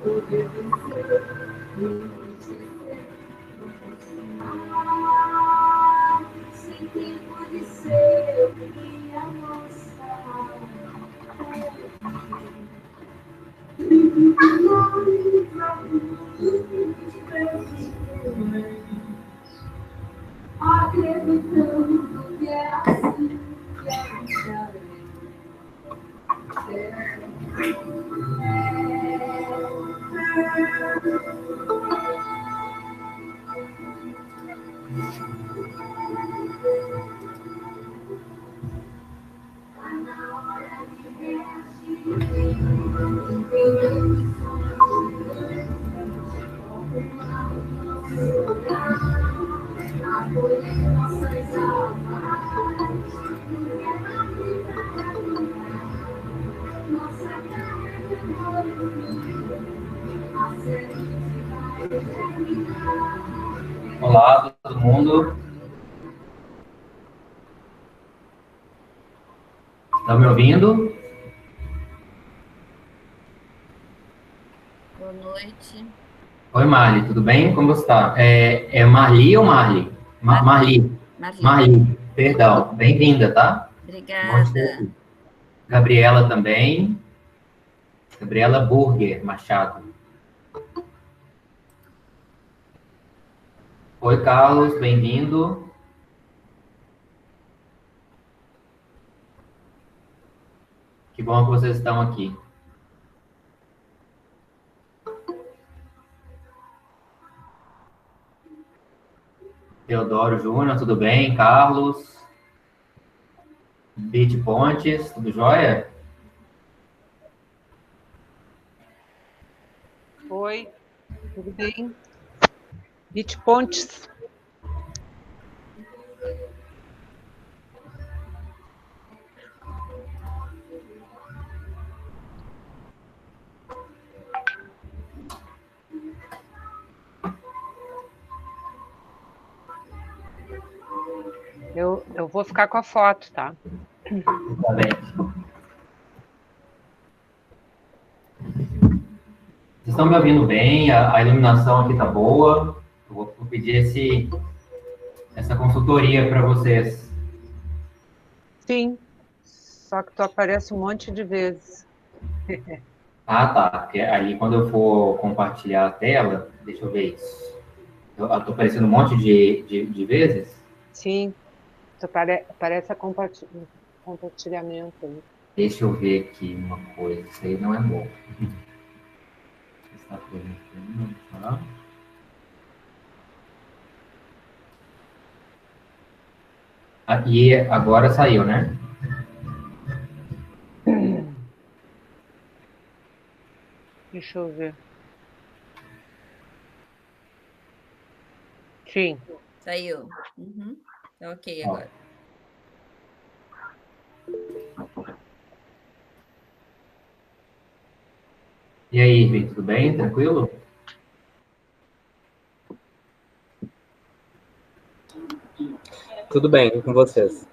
Sem tempo de ser minha moça. Acreditando que é assim que a vida Olá, todo mundo. Está me ouvindo? Boa noite. Oi, Marli, tudo bem? Como você está? É Marli ou Marli? Marli. Marli, perdão. Bem-vinda, tá? Bom te ter Obrigada. aqui. Gabriela também. Gabriela Burger Machado. Oi, Carlos, bem-vindo. Que bom que vocês estão aqui. Teodoro Júnior, tudo bem? Carlos. Bit Pontes, tudo jóia? Oi, tudo bem? Bit Pontes. Eu vou ficar com a foto, tá? Tá bem. Vocês estão me ouvindo bem? A iluminação aqui tá boa? Eu vou pedir essa consultoria para vocês. Sim, só que tu aparece um monte de vezes. Ah, tá. Porque aí quando eu for compartilhar a tela, deixa eu ver isso. Eu tô aparecendo um monte de vezes? Sim, tu aparece a compartilhamento. Né? Deixa eu ver aqui uma coisa. Isso aí não é bom. Está apresentando, tá? E agora saiu, né? Deixa eu ver. Sim. Saiu. Uhum. Tá ok agora. E aí, Irving, tudo bem? Tranquilo? Tudo bem com vocês?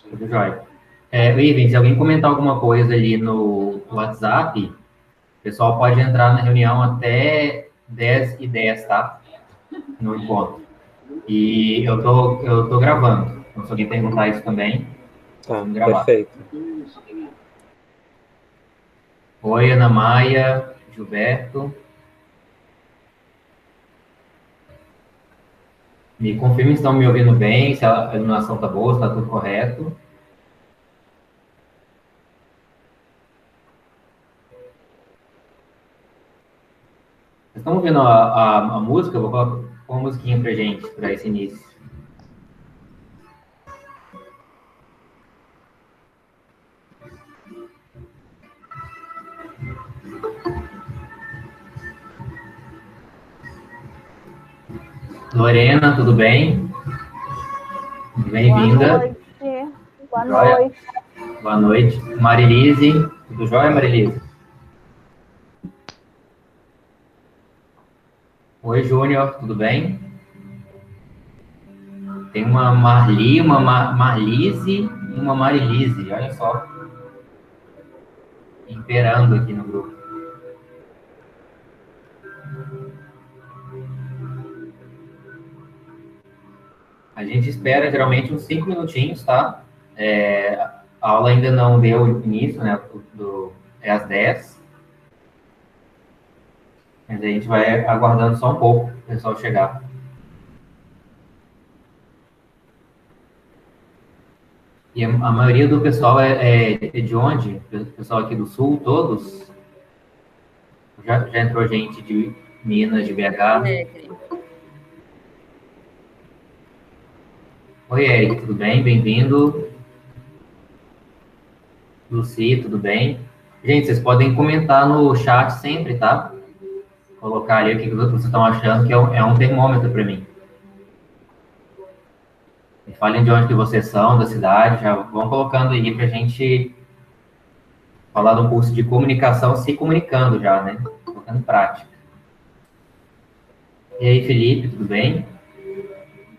Tudo jóia. Irving, se alguém comentar alguma coisa ali no WhatsApp, o pessoal pode entrar na reunião até 10h10, tá? No encontro. E eu tô gravando. Então, se alguém perguntar isso também, Tá, vamos gravar. perfeito. Oi, Ana Maia, Gilberto. Me confirme se estão me ouvindo bem, se a iluminação tá boa, se tá tudo correto. Vocês estão ouvindo a música? Eu vou pôr uma musiquinha pra gente, para esse início. Lorena, tudo bem? Bem-vinda. Boa noite. Boa noite. Boa noite. Marilise, tudo jóia, Marilise? Oi, Júnior, tudo bem? Tem uma Marli, uma Marlise e uma Marilise, olha só. Imperando aqui no grupo. A gente espera geralmente uns 5 minutinhos, tá? A aula ainda não deu início, né? É às 10. Mas a gente vai aguardando só um pouco o pessoal chegar. E a maioria do pessoal é de onde? O pessoal aqui do Sul, todos? Já entrou gente de Minas, de BH? Alegre. Oi, Eric, tudo bem? Bem-vindo. Luci, tudo bem? Gente, vocês podem comentar no chat sempre, tá? Colocar ali o que vocês estão achando, que é um termômetro para mim. Me falem de onde que vocês são, da cidade, já vão colocando aí para a gente falar do curso de comunicação, se comunicando já, né? Colocando em prática. E aí, Felipe, tudo bem?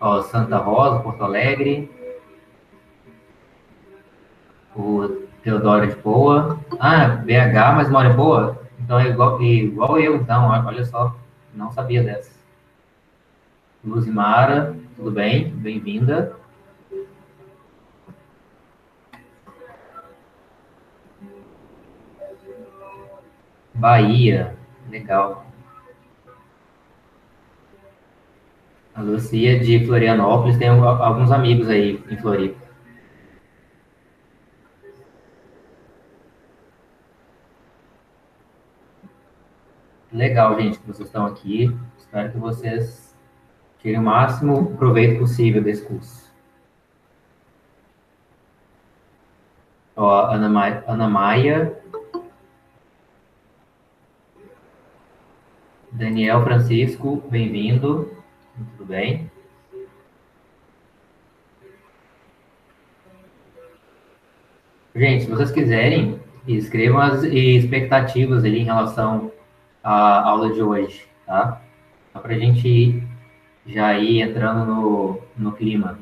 Ó, Santa Rosa, Porto Alegre. O Teodoro de Poa. Ah, BH, mas mora em Poa? Então é igual eu, então, olha só. Não sabia dessa. Luzimara, tudo bem? Bem-vinda. Bahia, legal. A Lucia de Florianópolis, tem alguns amigos aí em Floripa. Legal, gente, que vocês estão aqui. Espero que vocês tirem o máximo proveito possível desse curso. Ó, Ana Maia. Daniel Francisco, bem-vindo. Tudo bem? Gente, se vocês quiserem, escrevam as expectativas ali em relação à aula de hoje, tá? Só para a gente já ir entrando no clima.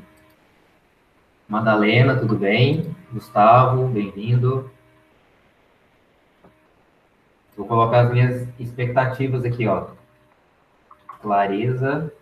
Madalena, tudo bem? Gustavo, bem-vindo. Vou colocar as minhas expectativas aqui, ó. Clareza.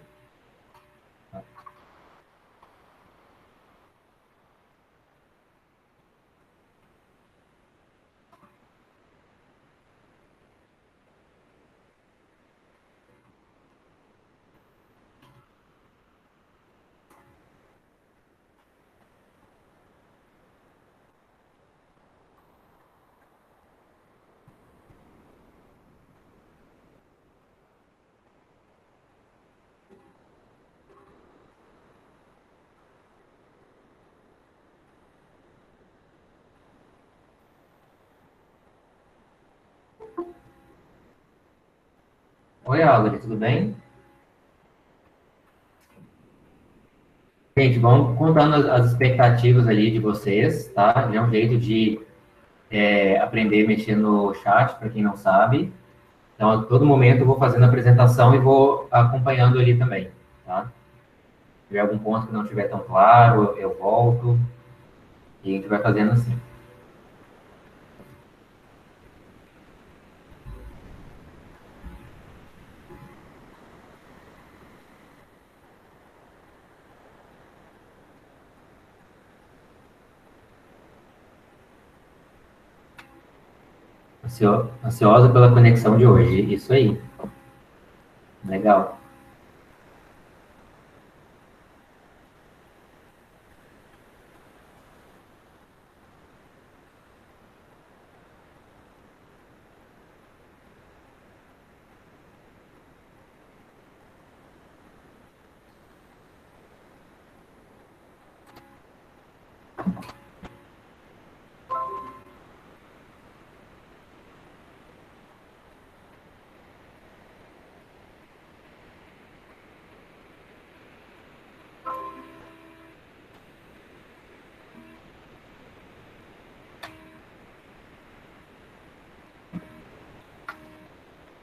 Oi, Audrey, tudo bem? Gente, vamos contando as expectativas ali de vocês, tá? Já é um jeito de aprender a mexer no chat, para quem não sabe. Então, a todo momento eu vou fazendo a apresentação e vou acompanhando ali também, tá? Se tiver algum ponto que não estiver tão claro, eu volto e a gente vai fazendo assim. Ansiosa pela conexão de hoje, isso aí. Legal.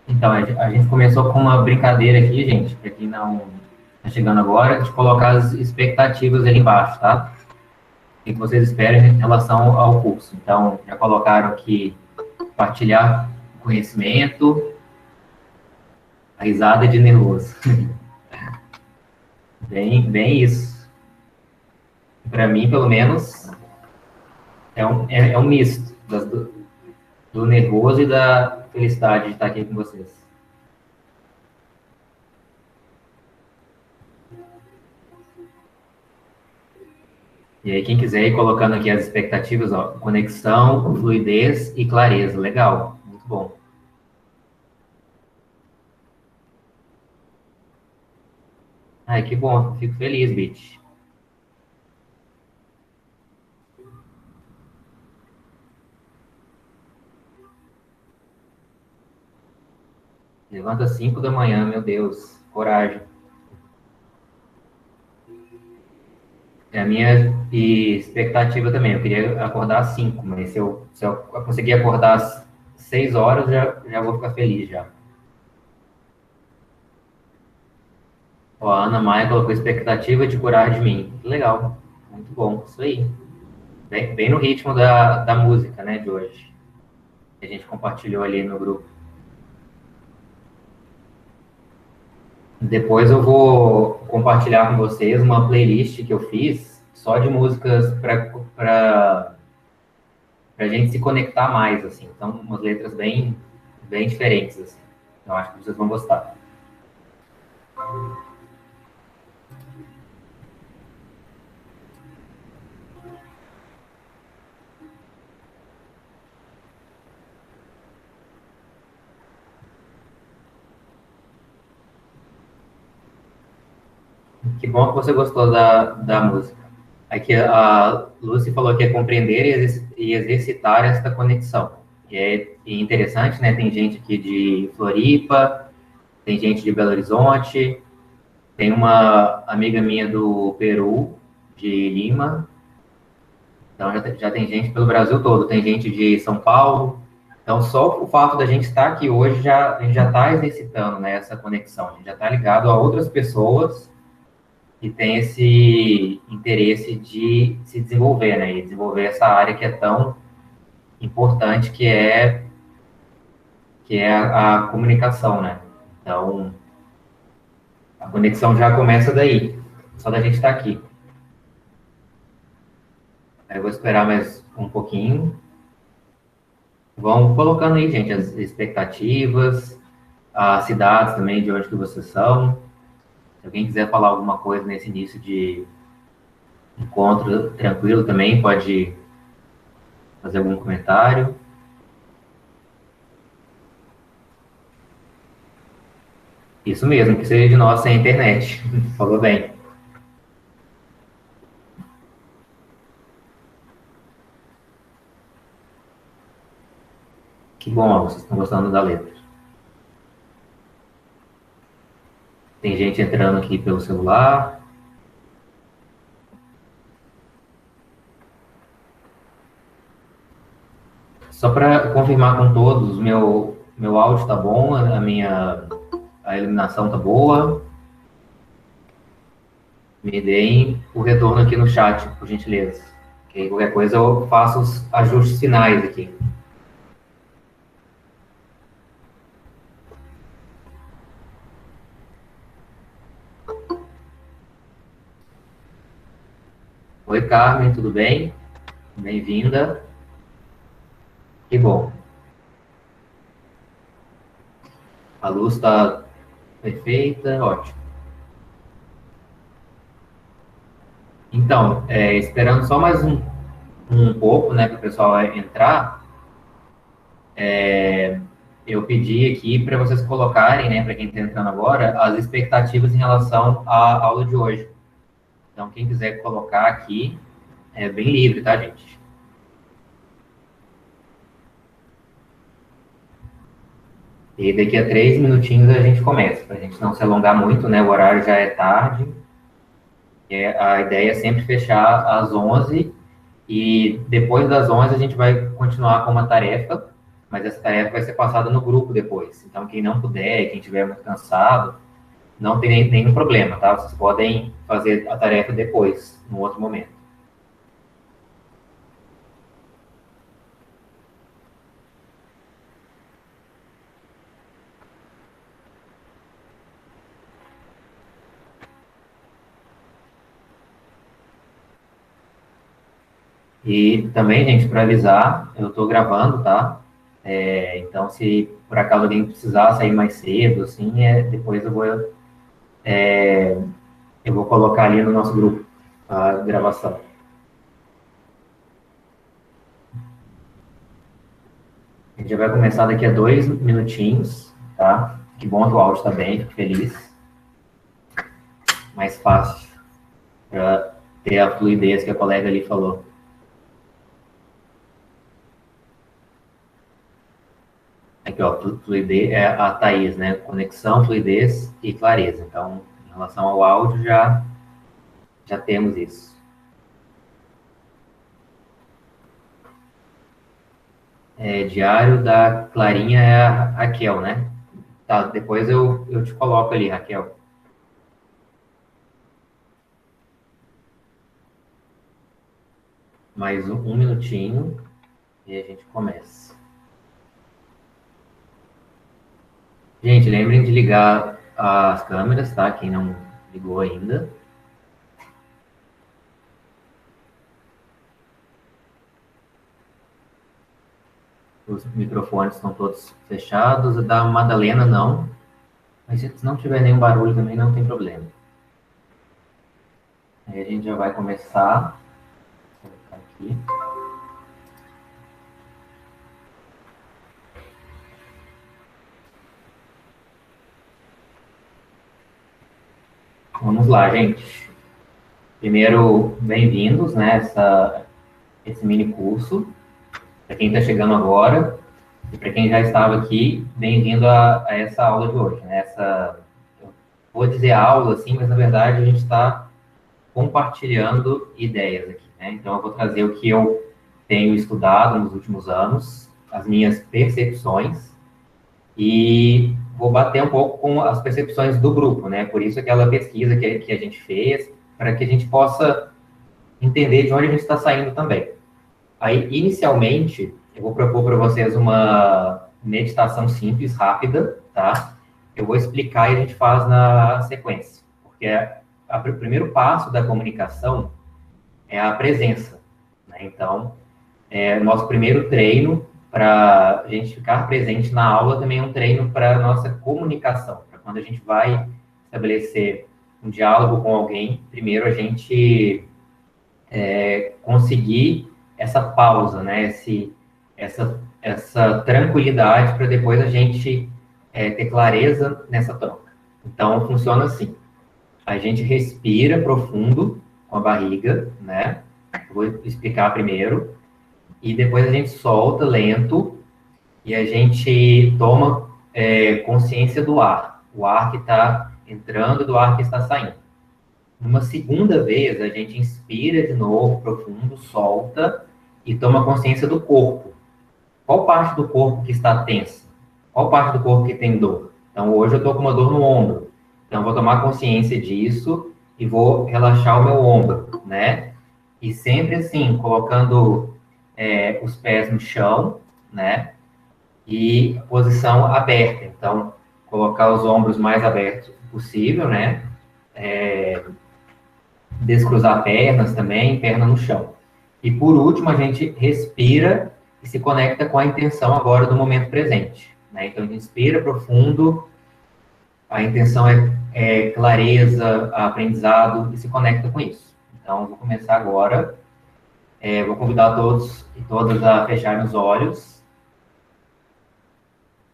Então, a gente começou com uma brincadeira aqui, gente, para quem não está chegando agora, de colocar as expectativas ali embaixo, tá? O que vocês esperam em relação ao curso. Então, já colocaram aqui compartilhar conhecimento, a risada de nervoso. Bem isso. Para mim, pelo menos, é um misto do nervoso e da felicidade de estar aqui com vocês. E aí, quem quiser ir colocando aqui as expectativas, ó, conexão, fluidez e clareza. Legal, muito bom. Ai, que bom, fico feliz, Bitch. Levanta às 5 da manhã, meu Deus, coragem. É a minha expectativa também. Eu queria acordar às 5, mas se eu conseguir acordar às 6 horas, já vou ficar feliz já. Ó, a Ana Maia colocou expectativa de curar de mim. Legal, muito bom, isso aí. Bem no ritmo da música, né, de hoje. Que a gente compartilhou ali no grupo. Depois eu vou compartilhar com vocês uma playlist que eu fiz só de músicas para a gente se conectar mais, assim. Então, umas letras bem diferentes, assim. Eu acho que vocês vão gostar. Que bom que você gostou da música. Aqui a Lucy falou que é compreender e exercitar esta conexão. E é interessante, né? Tem gente aqui de Floripa, tem gente de Belo Horizonte, tem uma amiga minha do Peru, de Lima. Então já tem gente pelo Brasil todo, tem gente de São Paulo. Então só o fato da gente estar aqui hoje, a gente já está exercitando, né, essa conexão. A gente já está ligado a outras pessoas e tem esse interesse de se desenvolver, né? E desenvolver essa área que é tão importante, que é a comunicação, né? Então, a conexão já começa daí, só da gente estar aqui. Aí eu vou esperar mais um pouquinho. Vão colocando aí, gente, as expectativas, as cidades também, de onde que vocês são. Se alguém quiser falar alguma coisa nesse início de encontro tranquilo também, pode fazer algum comentário. Isso mesmo, que seja de nós sem internet. Falou bem. Que bom, vocês estão gostando da letra. Tem gente entrando aqui pelo celular. Só para confirmar com todos, meu áudio está bom, a iluminação está boa. Me deem o retorno aqui no chat, por gentileza. Que qualquer coisa eu faço os ajustes finais aqui. Oi, Carmen, tudo bem? Bem-vinda. Que bom. A luz está perfeita, ótimo. Então, esperando só mais um pouco, né, para o pessoal entrar, eu pedi aqui para vocês colocarem, né, para quem está entrando agora, as expectativas em relação à aula de hoje. Então, quem quiser colocar aqui, é bem livre, tá, gente? E daqui a 3 minutinhos a gente começa, para a gente não se alongar muito, né, o horário já é tarde. A ideia é sempre fechar às 11 e depois das 11 a gente vai continuar com uma tarefa, mas essa tarefa vai ser passada no grupo depois. Então, quem não puder, quem estiver muito cansado, não tem nenhum problema, tá? Vocês podem fazer a tarefa depois, no outro momento. E também, gente, para avisar, eu estou gravando, tá? Então, se por acaso alguém precisar sair mais cedo, assim, depois eu vou colocar ali no nosso grupo a gravação. A gente já vai começar daqui a 2 minutinhos, tá? Que bom que o áudio está bem, fico feliz. Mais fácil para ter a fluidez que a colega ali falou. Aqui, ó, fluidez é a Thaís, né? Conexão, fluidez e clareza. Então, em relação ao áudio, já temos isso. Diário da Clarinha é a Raquel, né? Tá, depois eu te coloco ali, Raquel. Mais um minutinho e a gente começa. Gente, lembrem de ligar as câmeras, tá? Quem não ligou ainda. Os microfones estão todos fechados. A da Madalena não. Mas se não tiver nenhum barulho também não tem problema. Aí a gente já vai começar. Vou colocar aqui. Vamos lá, gente. Primeiro, bem-vindos, né, esse mini curso. Para quem está chegando agora, e para quem já estava aqui, bem-vindo a essa aula de hoje, né? Eu vou dizer aula, assim, mas na verdade a gente está compartilhando ideias aqui, né? Então eu vou trazer o que eu tenho estudado nos últimos anos, as minhas percepções, e vou bater um pouco com as percepções do grupo, né? Por isso aquela pesquisa que a gente fez, para que a gente possa entender de onde a gente está saindo também. Aí, inicialmente, eu vou propor para vocês uma meditação simples, rápida, tá? Eu vou explicar e a gente faz na sequência, porque o primeiro passo da comunicação é a presença, né? Então, nosso primeiro treino para a gente ficar presente na aula também é um treino para a nossa comunicação, para quando a gente vai estabelecer um diálogo com alguém, primeiro a gente conseguir essa pausa, né? Essa tranquilidade para depois a gente ter clareza nessa troca. Então, funciona assim. A gente respira profundo com a barriga, né? Vou explicar primeiro. E depois a gente solta lento e a gente toma consciência do ar. O ar que está entrando e do ar que está saindo. Numa segunda vez, a gente inspira de novo, profundo, solta e toma consciência do corpo. Qual parte do corpo que está tensa? Qual parte do corpo que tem dor? Então, hoje eu estou com uma dor no ombro. Então, eu vou tomar consciência disso e vou relaxar o meu ombro, né? E sempre assim, colocando os pés no chão, né? E posição aberta. Então, colocar os ombros mais abertos possível, né? Descruzar pernas também, perna no chão. E por último, a gente respira e se conecta com a intenção agora do momento presente, né? Então, a gente inspira profundo, a intenção é clareza, aprendizado, e se conecta com isso. Então, eu vou começar agora. Vou convidar todos e todas a fecharem os olhos,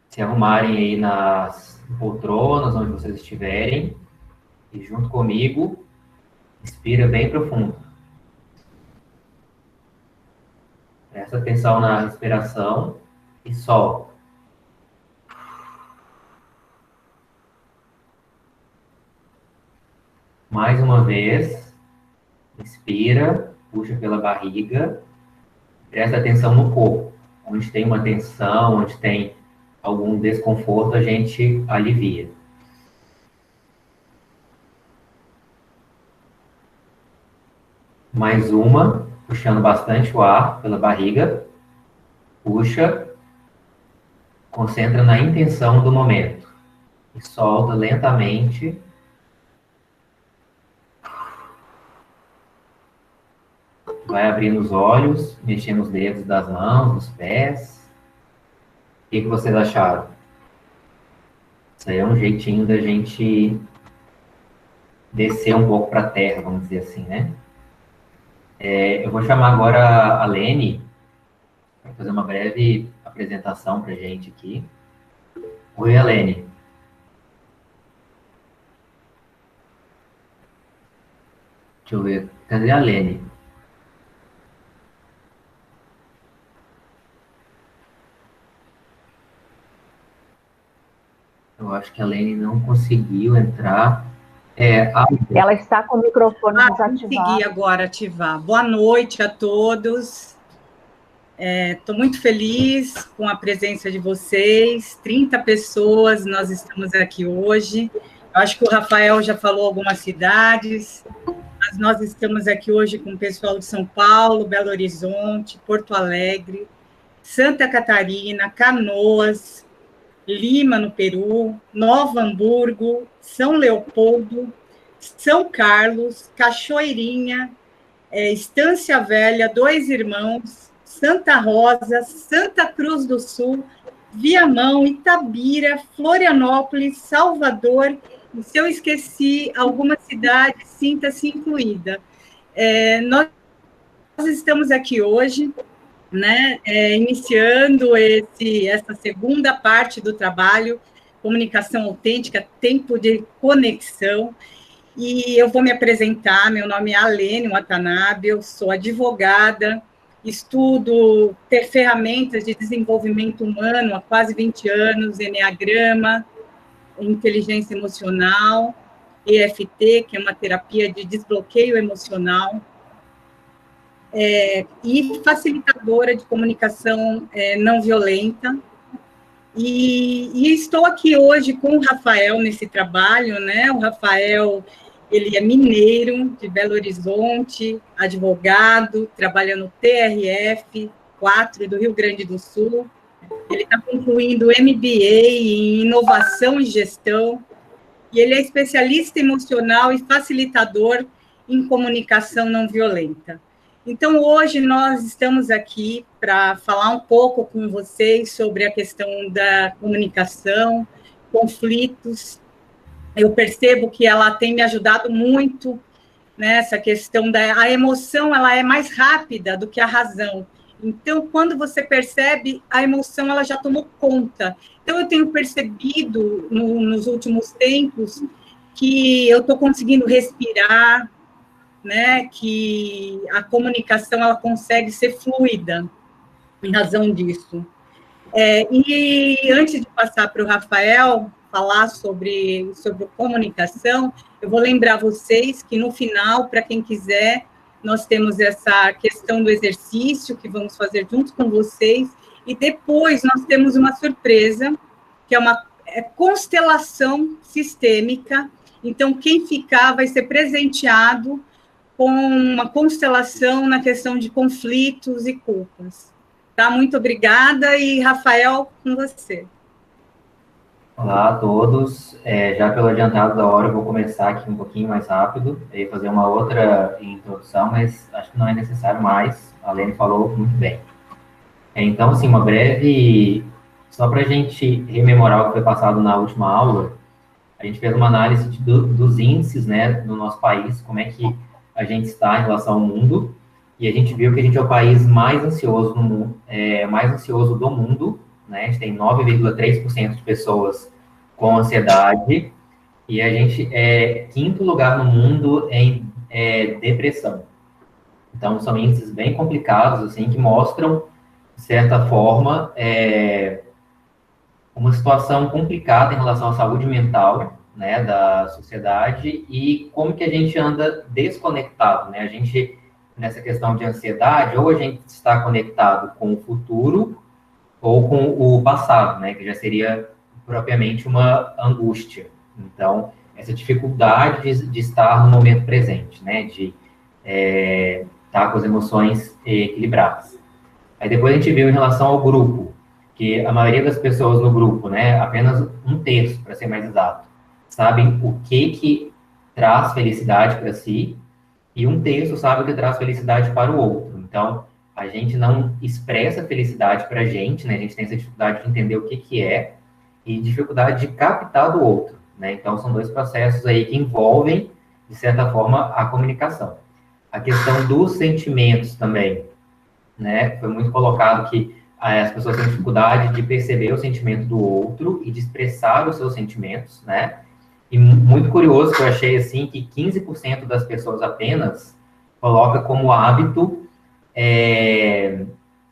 se arrumarem aí nas poltronas, onde vocês estiverem, e junto comigo, inspira bem profundo. Presta atenção na respiração e solta. Mais uma vez, inspira, puxa pela barriga, presta atenção no corpo. Onde tem uma tensão, onde tem algum desconforto, a gente alivia. Mais uma, puxando bastante o ar pela barriga. Puxa, concentra na intenção do momento. E solta lentamente. Vai abrindo os olhos, mexendo os dedos das mãos, dos pés. O que vocês acharam? Isso aí é um jeitinho da gente descer um pouco para a terra, vamos dizer assim, né? Eu vou chamar agora a Lene para fazer uma breve apresentação para a gente aqui. Oi, Lene. Deixa eu ver. Cadê a Lene? Eu acho que a Lene não conseguiu entrar. Ela está com o microfone Consegui desativado. agora ativar. Boa noite a todos. Estou muito feliz com a presença de vocês. 30 pessoas, nós estamos aqui hoje. Eu acho que o Rafael já falou algumas cidades, mas nós estamos aqui hoje com o pessoal de São Paulo, Belo Horizonte, Porto Alegre, Santa Catarina, Canoas, Lima, no Peru, Novo Hamburgo, São Leopoldo, São Carlos, Cachoeirinha, Estância Velha, Dois Irmãos, Santa Rosa, Santa Cruz do Sul, Viamão, Itabira, Florianópolis, Salvador, e se eu esqueci alguma cidade, sinta-se incluída. Nós estamos aqui hoje, né, iniciando essa segunda parte do trabalho, Comunicação Autêntica, Tempo de Conexão, e eu vou me apresentar. Meu nome é Alene Watanabe, eu sou advogada, estudo ter ferramentas de desenvolvimento humano há quase 20 anos, Enneagrama, inteligência emocional, EFT, que é uma terapia de desbloqueio emocional, e facilitadora de comunicação não violenta. E estou aqui hoje com o Rafael nesse trabalho, né? O Rafael, ele é mineiro de Belo Horizonte, advogado, trabalha no TRF4 do Rio Grande do Sul. Ele está concluindo MBA em Inovação e Gestão, e ele é especialista emocional e facilitador em comunicação não violenta. Então, hoje nós estamos aqui para falar um pouco com vocês sobre a questão da comunicação, conflitos. Eu percebo que ela tem me ajudado muito nessa questão a emoção, ela é mais rápida do que a razão. Então, quando você percebe, a emoção ela já tomou conta. Então, eu tenho percebido nos últimos tempos que eu estou conseguindo respirar, né, que a comunicação ela consegue ser fluida em razão disso. E antes de passar para o Rafael falar sobre comunicação, eu vou lembrar vocês que no final, para quem quiser, nós temos essa questão do exercício que vamos fazer junto com vocês, e depois nós temos uma surpresa, que é uma constelação sistêmica. Então, quem ficar vai ser presenteado com uma constelação na questão de conflitos e culpas. Tá? Muito obrigada, e Rafael, com você. Olá a todos. Já pelo adiantado da hora, eu vou começar aqui um pouquinho mais rápido, e fazer uma outra introdução, mas acho que não é necessário mais. A Lene falou muito bem. Então, assim, uma breve... Só para a gente rememorar o que foi passado na última aula, a gente fez uma análise dos índices, né, no nosso país, como é que a gente está em relação ao mundo, e a gente viu que a gente é o país mais ansioso no mundo, mais ansioso do mundo, né? A gente tem 9,3% de pessoas com ansiedade, e a gente é quinto lugar no mundo em depressão. Então, são índices bem complicados, assim, que mostram, de certa forma, uma situação complicada em relação à saúde mental, né, da sociedade, e como que a gente anda desconectado, né? A gente, nessa questão de ansiedade, ou a gente está conectado com o futuro ou com o passado, né, que já seria propriamente uma angústia. Então, essa dificuldade de estar no momento presente, né, de estar com as emoções equilibradas. Aí depois a gente viu em relação ao grupo, que a maioria das pessoas no grupo, né, apenas um terço, para ser mais exato, sabem o que traz felicidade para si, e 1/3 sabe o que traz felicidade para o outro. Então, a gente não expressa felicidade para a gente, né? A gente tem essa dificuldade de entender o que que é e dificuldade de captar do outro, né? Então, são 2 processos aí que envolvem, de certa forma, a comunicação. A questão dos sentimentos também, né? Foi muito colocado que as pessoas têm dificuldade de perceber o sentimento do outro e de expressar os seus sentimentos, né? E muito curioso que eu achei, assim, que 15% das pessoas apenas coloca como hábito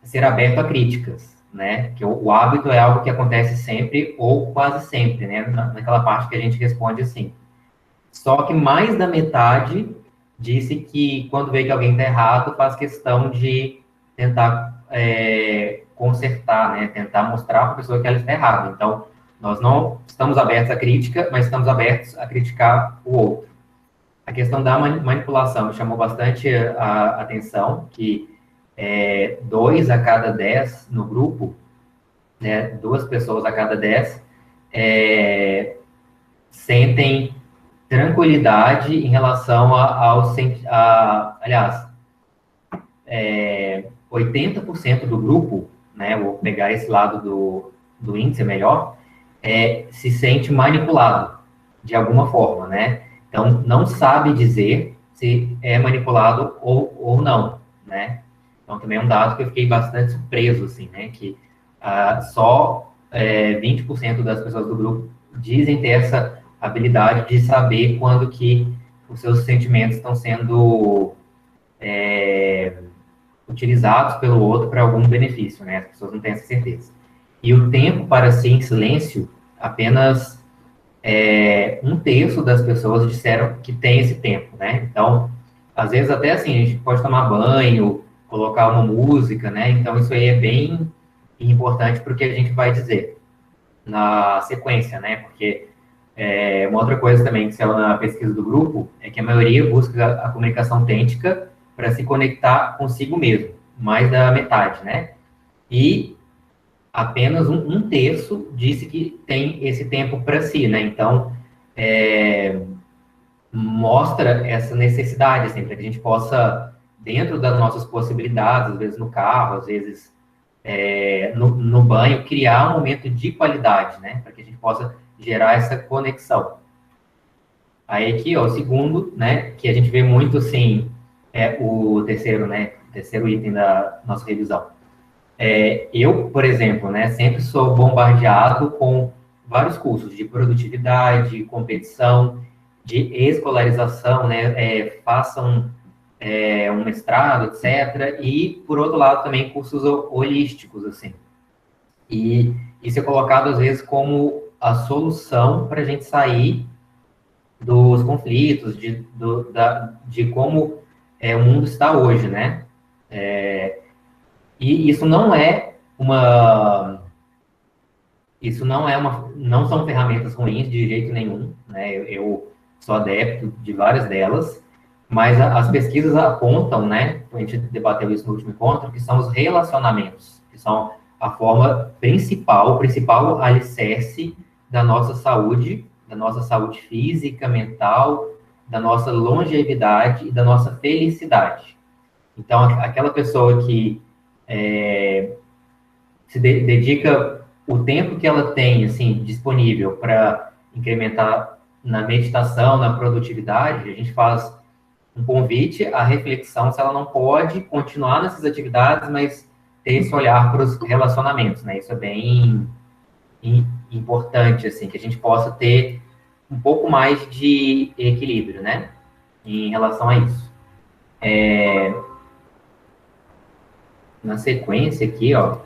ser aberto a críticas, né? Que o hábito é algo que acontece sempre ou quase sempre, né? Naquela parte que a gente responde assim. Só que mais da metade disse que quando vê que alguém está errado, faz questão de tentar consertar, né? Tentar mostrar para a pessoa que ela está errada. Então, nós não estamos abertos à crítica, mas estamos abertos a criticar o outro. A questão da manipulação me chamou bastante a atenção, que 2 a cada 10 no grupo, né, 2 pessoas a cada 10 sentem tranquilidade em relação aliás, 80% do grupo, né, vou pegar esse lado do índice melhor, se sente manipulado de alguma forma, né? Então, não sabe dizer se é manipulado ou não, né? Então, também é um dado que eu fiquei bastante surpreso, assim, né? Que só 20% das pessoas do grupo dizem ter essa habilidade de saber quando que os seus sentimentos estão sendo utilizados pelo outro para algum benefício, né? As pessoas não têm essa certeza. E o tempo para ser em silêncio, apenas 1/3 das pessoas disseram que tem esse tempo, né? Então, às vezes até assim, a gente pode tomar banho, colocar uma música, né? Então, isso aí é bem importante porque a gente vai dizer na sequência, né? Porque uma outra coisa também que saiu na pesquisa do grupo é que a maioria busca a comunicação autêntica para se conectar consigo mesmo, mais da metade, né? E apenas 1/3 disse que tem esse tempo para si, né? Então, mostra essa necessidade, assim, para que a gente possa, dentro das nossas possibilidades, às vezes no carro, às vezes no banho, criar um momento de qualidade, né? Para que a gente possa gerar essa conexão. Aí aqui, ó, o segundo, né, que a gente vê muito, assim, o terceiro, né, o terceiro item da nossa revisão. Eu, por exemplo, né, sempre sou bombardeado com vários cursos de produtividade, competição, de escolarização, né, façam um mestrado, etc. E, por outro lado, também cursos holísticos, assim. E isso é colocado, às vezes, como a solução para a gente sair dos conflitos, de como o mundo está hoje, né? E isso não são ferramentas ruins de jeito nenhum, né? Eu sou adepto de várias delas, mas as pesquisas apontam, né? A gente debateu isso no último encontro, que são os relacionamentos, que são a forma principal, o principal alicerce da nossa saúde física, mental, da nossa longevidade e da nossa felicidade. Então, aquela pessoa que se dedica o tempo que ela tem, assim, disponível para incrementar na meditação, na produtividade, a gente faz um convite à reflexão se ela não pode continuar nessas atividades, mas ter esse olhar para os relacionamentos, né? Isso é bem importante, assim, que a gente possa ter um pouco mais de equilíbrio, né? Em relação a isso. Na sequência aqui, ó,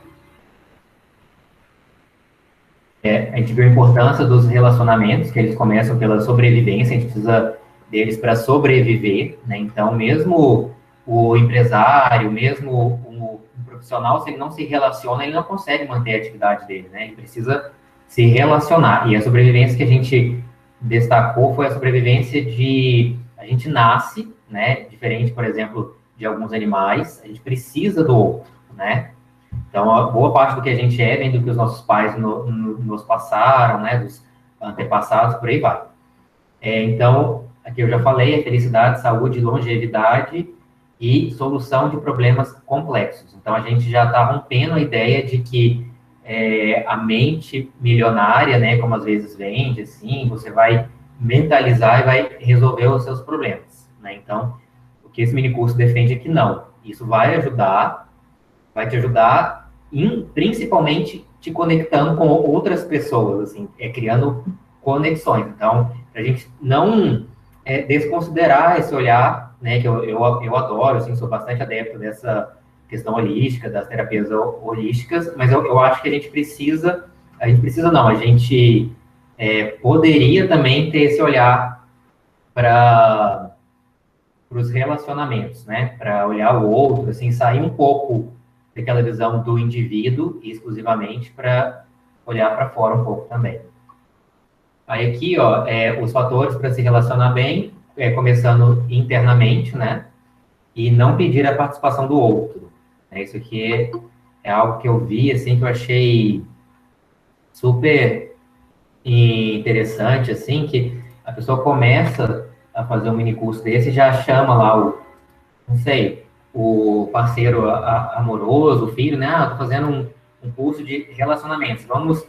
a gente viu a importância dos relacionamentos, que eles começam pela sobrevivência, a gente precisa deles para sobreviver, né? Então, mesmo o empresário, mesmo o profissional, se ele não se relaciona, ele não consegue manter a atividade dele, né? Ele precisa se relacionar. E a sobrevivência que a gente destacou foi a sobrevivência a gente nasce, né? Diferente, por exemplo, de alguns animais, a gente precisa do outro, né? Então, a boa parte do que a gente vem do que os nossos pais nos passaram, né? Dos antepassados, por aí vai. Então, aqui eu já falei, é felicidade, saúde, longevidade e solução de problemas complexos. Então, a gente já está rompendo a ideia de que a mente milionária, né, como às vezes vende, assim, você vai mentalizar e vai resolver os seus problemas, né? Então, o que esse minicurso defende é que não. Isso vai te ajudar principalmente te conectando com outras pessoas, assim, criando conexões. Então, a gente não desconsiderar esse olhar, né, que eu adoro, assim, sou bastante adepto dessa questão holística, das terapias holísticas, mas eu acho que a gente poderia também ter esse olhar para os relacionamentos, né, para olhar o outro, assim, sair um pouco daquela visão do indivíduo exclusivamente para olhar para fora um pouco também. Aí aqui, ó, os fatores para se relacionar bem, começando internamente, né, e não pedir a participação do outro. Isso aqui é algo que eu vi, assim, que eu achei super interessante, assim, que a pessoa começa a fazer um mini curso desse e já chama lá o parceiro amoroso, o filho, né? Tô fazendo um curso de relacionamentos, vamos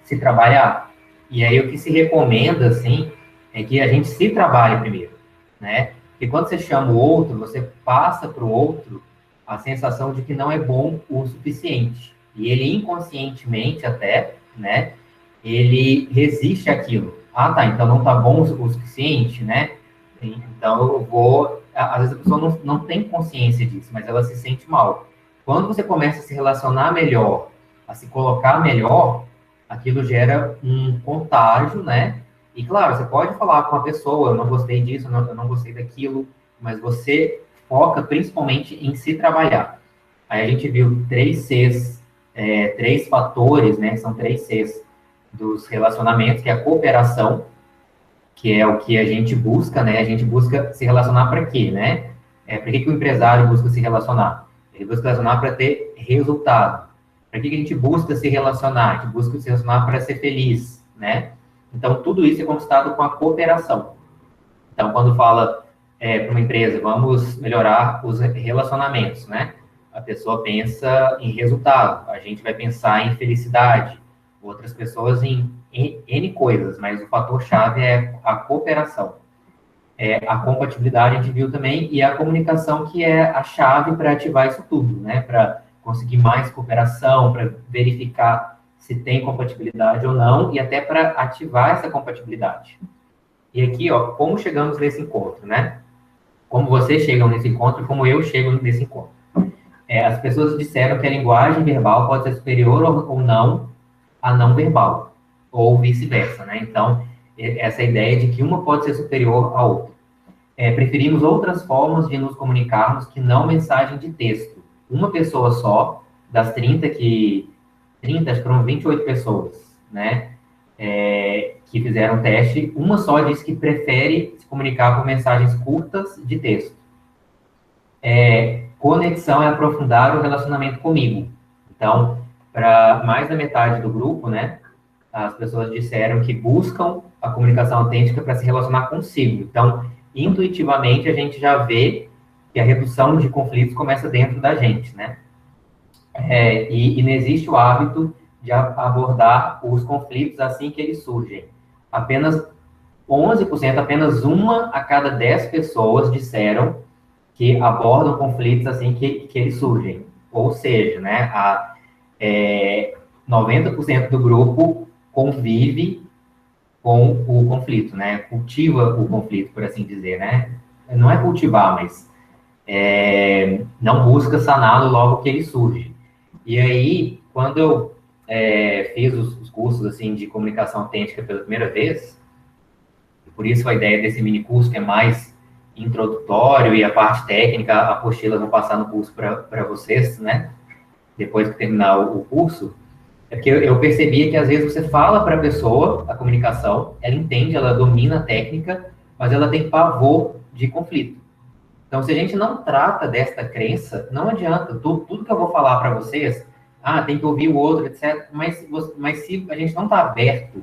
se trabalhar. E aí, o que se recomenda, assim, é que a gente se trabalhe primeiro, né? Porque quando você chama o outro, você passa para o outro a sensação de que não é bom o suficiente. E ele inconscientemente até, né? Ele resiste àquilo. Ah, tá, então não tá bom o suficiente, né? Então eu vou... Às vezes a pessoa não tem consciência disso, mas ela se sente mal. Quando você começa a se relacionar melhor, a se colocar melhor, aquilo gera um contágio, né? E claro, você pode falar com a pessoa, eu não gostei disso, eu não gostei daquilo, mas você foca principalmente em se trabalhar. Aí a gente viu 3 Cs, 3 fatores, né? São 3 Cs dos relacionamentos, que é a cooperação, que é o que a gente busca, né? A gente busca se relacionar para quê, né? Para que o empresário busca se relacionar? Ele busca se relacionar para ter resultado. Para que a gente busca se relacionar? A gente busca se relacionar para ser feliz, né? Então, tudo isso é conquistado com a cooperação. Então, quando fala para uma empresa, vamos melhorar os relacionamentos, né? A pessoa pensa em resultado, a gente vai pensar em felicidade, outras pessoas em N coisas, mas o fator-chave é a cooperação. A compatibilidade a gente viu também, e a comunicação, que é a chave para ativar isso tudo, né? Para conseguir mais cooperação, para verificar se tem compatibilidade ou não, e até para ativar essa compatibilidade. E aqui, ó, como chegamos nesse encontro, né? Como vocês chegam nesse encontro, como eu chego nesse encontro. As pessoas disseram que a linguagem verbal pode ser superior ou não à não verbal, ou vice-versa, né? Então, essa ideia de que uma pode ser superior à outra. Preferimos outras formas de nos comunicarmos que não mensagem de texto. Uma pessoa só, das 30, acho que foram 28 pessoas, né? Que fizeram o teste, uma só disse que prefere se comunicar com mensagens curtas de texto. Conexão é aprofundar o relacionamento comigo. Então, para mais da metade do grupo, né, as pessoas disseram que buscam a comunicação autêntica para se relacionar consigo. Então, intuitivamente, a gente já vê que a redução de conflitos começa dentro da gente, né? E não existe o hábito de abordar os conflitos assim que eles surgem. Apenas 11%, apenas 1 a cada 10 pessoas disseram que abordam conflitos assim que eles surgem. Ou seja, né, 90% do grupo convive com o conflito, né? Cultiva o conflito, por assim dizer, né? Não é cultivar, mas não busca saná-lo logo que ele surge. E aí, quando eu fiz os cursos assim de comunicação autêntica pela primeira vez, por isso a ideia desse mini curso, que é mais introdutório, e a parte técnica, a apostila eu vou passar no curso para vocês, né? Depois que terminar o curso, é porque eu percebia que às vezes você fala para a pessoa a comunicação, ela entende, ela domina a técnica, mas ela tem pavor de conflito. Então, se a gente não trata desta crença, não adianta. Tudo que eu vou falar para vocês, tem que ouvir o outro, etc. Mas se a gente não está aberto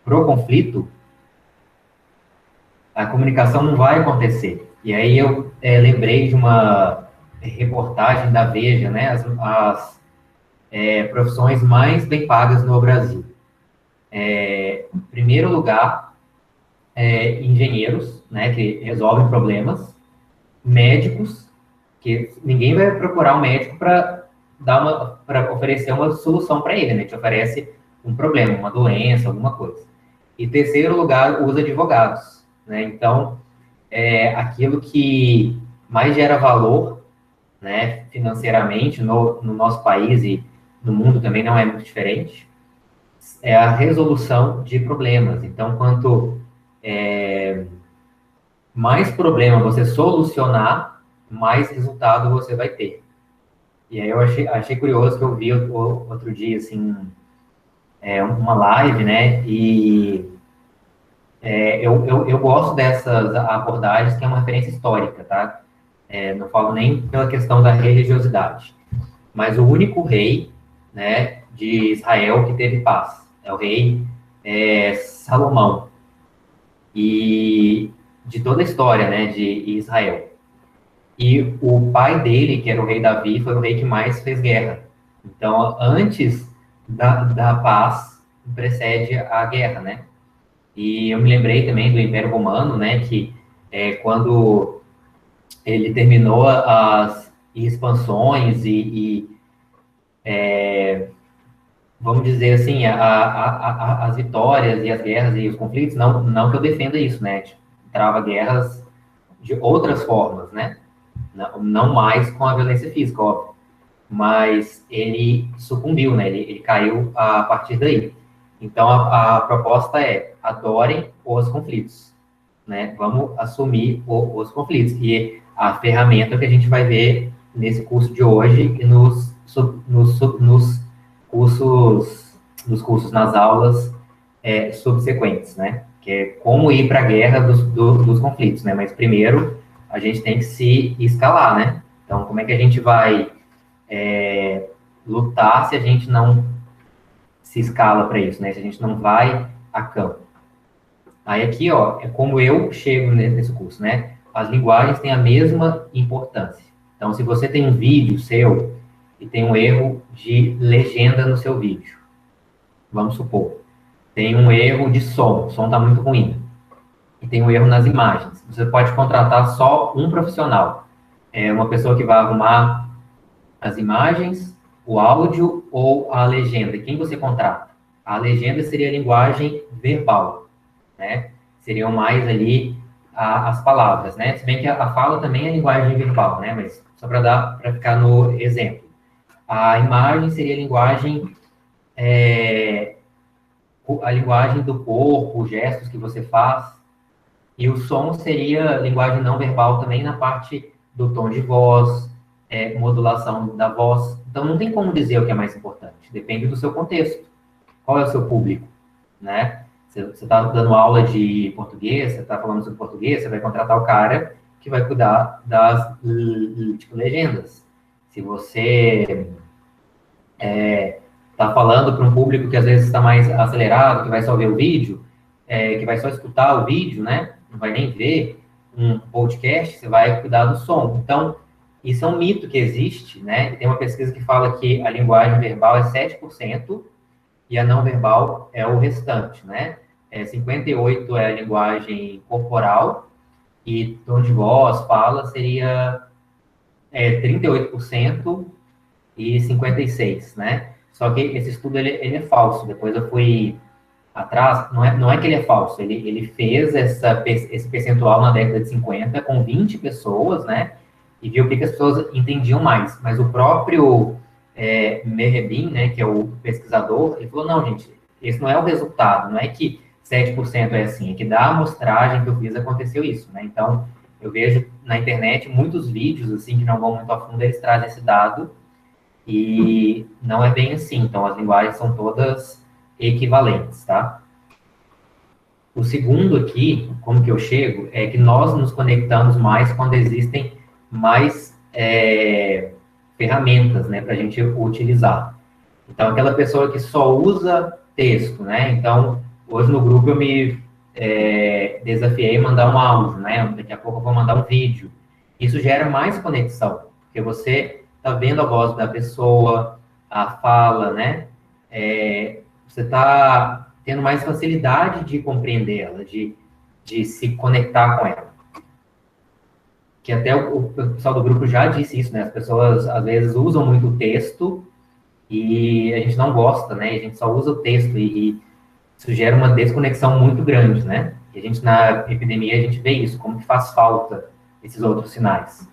para o conflito, a comunicação não vai acontecer. E aí eu lembrei de uma reportagem da Veja, né, as profissões mais bem pagas no Brasil. Em primeiro lugar, engenheiros, né, que resolvem problemas, médicos, que ninguém vai procurar um médico para oferecer uma solução para ele, né, te oferece um problema, uma doença, alguma coisa. E terceiro lugar, os advogados, né, então, aquilo que mais gera valor, né, financeiramente no nosso país e no mundo também não é muito diferente, é a resolução de problemas. Então, quanto mais problema você solucionar, mais resultado você vai ter. E aí eu achei curioso que eu vi outro dia, assim, uma live, né, e eu gosto dessas abordagens, que é uma referência histórica, tá? Não falo nem pela questão da religiosidade, mas o único rei, né, de Israel que teve paz é o rei Salomão, e de toda a história, né, de Israel. E o pai dele, que era o rei Davi, foi o rei que mais fez guerra. Então, antes da paz, precede a guerra, né? E eu me lembrei também do Império Romano, né, que quando ele terminou as expansões vamos dizer assim, as vitórias e as guerras e os conflitos, não que eu defenda isso, né? Trava guerras de outras formas, né? Não mais com a violência física, óbvio. Mas ele sucumbiu, né? Ele caiu a partir daí. Então, a proposta é: adorem os conflitos, né? Vamos assumir os conflitos. E a ferramenta que a gente vai ver nesse curso de hoje e nos cursos, nas aulas subsequentes, né? Que é como ir para a guerra dos conflitos, né? Mas primeiro a gente tem que se escalar, né? Então, como é que a gente vai lutar se a gente não se escala para isso, né? Se a gente não vai a campo. Aí aqui, ó, é como eu chego nesse curso, né? As linguagens têm a mesma importância. Então, se você tem um vídeo seu e tem um erro de legenda no seu vídeo, vamos supor, tem um erro de som, o som está muito ruim, e tem um erro nas imagens, você pode contratar só um profissional, uma pessoa que vai arrumar as imagens, o áudio ou a legenda. Quem você contrata? A legenda seria a linguagem verbal, né? Seriam mais ali as palavras, né? Se bem que a fala também é linguagem verbal, né? Mas só para ficar no exemplo. A imagem seria a linguagem do corpo, gestos que você faz. E o som seria linguagem não verbal também na parte do tom de voz, modulação da voz. Então, não tem como dizer o que é mais importante. Depende do seu contexto. Qual é o seu público, né? Você está dando aula de português, você está falando sobre português, você vai contratar o cara que vai cuidar das legendas. Se você está falando para um público que às vezes está mais acelerado, que vai só ver o vídeo, que vai só escutar o vídeo, né? Não vai nem ver um podcast, você vai cuidar do som. Então, isso é um mito que existe, né? Tem uma pesquisa que fala que a linguagem verbal é 7% e a não verbal é o restante, né? 58% é a linguagem corporal e tom de voz, fala, seria 38% e 56%, né? Só que esse estudo, ele é falso. Depois eu fui atrás, não é que ele é falso, ele fez esse percentual na década de 50 com 20 pessoas, né? E viu o que as pessoas entendiam mais. Mas o próprio Merrebin, né, que é o pesquisador, ele falou: não, gente, esse não é o resultado, não é que 7% é assim, é que da amostragem que eu fiz aconteceu isso, né? Então, eu vejo na internet muitos vídeos, assim, que não vão muito a fundo, eles trazem esse dado, e não é bem assim. Então, as linguagens são todas equivalentes, tá? O segundo aqui, como que eu chego, é que nós nos conectamos mais quando existem mais ferramentas, né, para a gente utilizar. Então, aquela pessoa que só usa texto, né? Então, hoje no grupo eu me desafiei mandar um áudio, né? Daqui a pouco eu vou mandar um vídeo. Isso gera mais conexão, porque você está vendo a voz da pessoa, a fala, né? Você está tendo mais facilidade de compreender ela, de se conectar com ela. Que até o pessoal do grupo já disse isso, né? As pessoas, às vezes, usam muito o texto e a gente não gosta, né? A gente só usa o texto e isso gera uma desconexão muito grande, né? E a gente, na epidemia, a gente vê isso, como que faz falta esses outros sinais.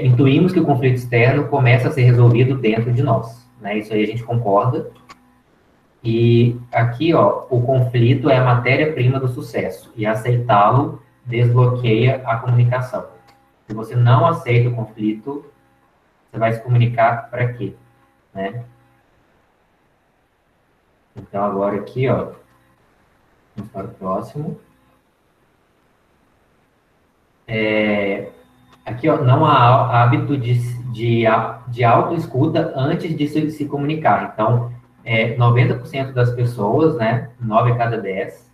Intuímos que o conflito externo começa a ser resolvido dentro de nós, né? Isso aí a gente concorda. E aqui, ó, o conflito é a matéria-prima do sucesso, e aceitá-lo desbloqueia a comunicação. Se você não aceita o conflito, você vai se comunicar para quê? Né? Então, agora aqui, ó, vamos para o próximo. Aqui, ó, não há hábito de autoescuta antes de se comunicar. Então, 90% das pessoas, né, 9 a cada 10,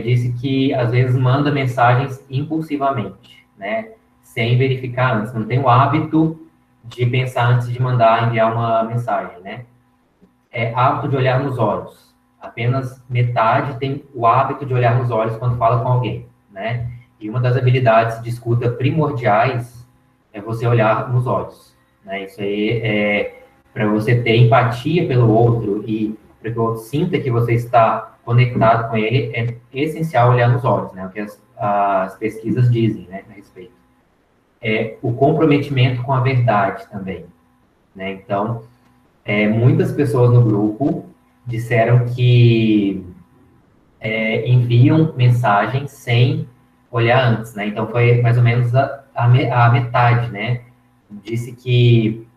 disse que, às vezes, manda mensagens impulsivamente, né, sem verificar antes. Não tem o hábito de pensar antes de enviar uma mensagem, né. Hábito de olhar nos olhos. Apenas metade tem o hábito de olhar nos olhos quando fala com alguém, né. E uma das habilidades de escuta primordiais é você olhar nos olhos, né. Isso aí para você ter empatia pelo outro e para que o outro sinta que você está conectado com ele, é essencial olhar nos olhos, né? O que as pesquisas dizem, né, a respeito. O comprometimento com a verdade também, né? Então, muitas pessoas no grupo disseram que enviam mensagens sem olhar antes, né? Então, foi mais ou menos a metade, né? Disse que,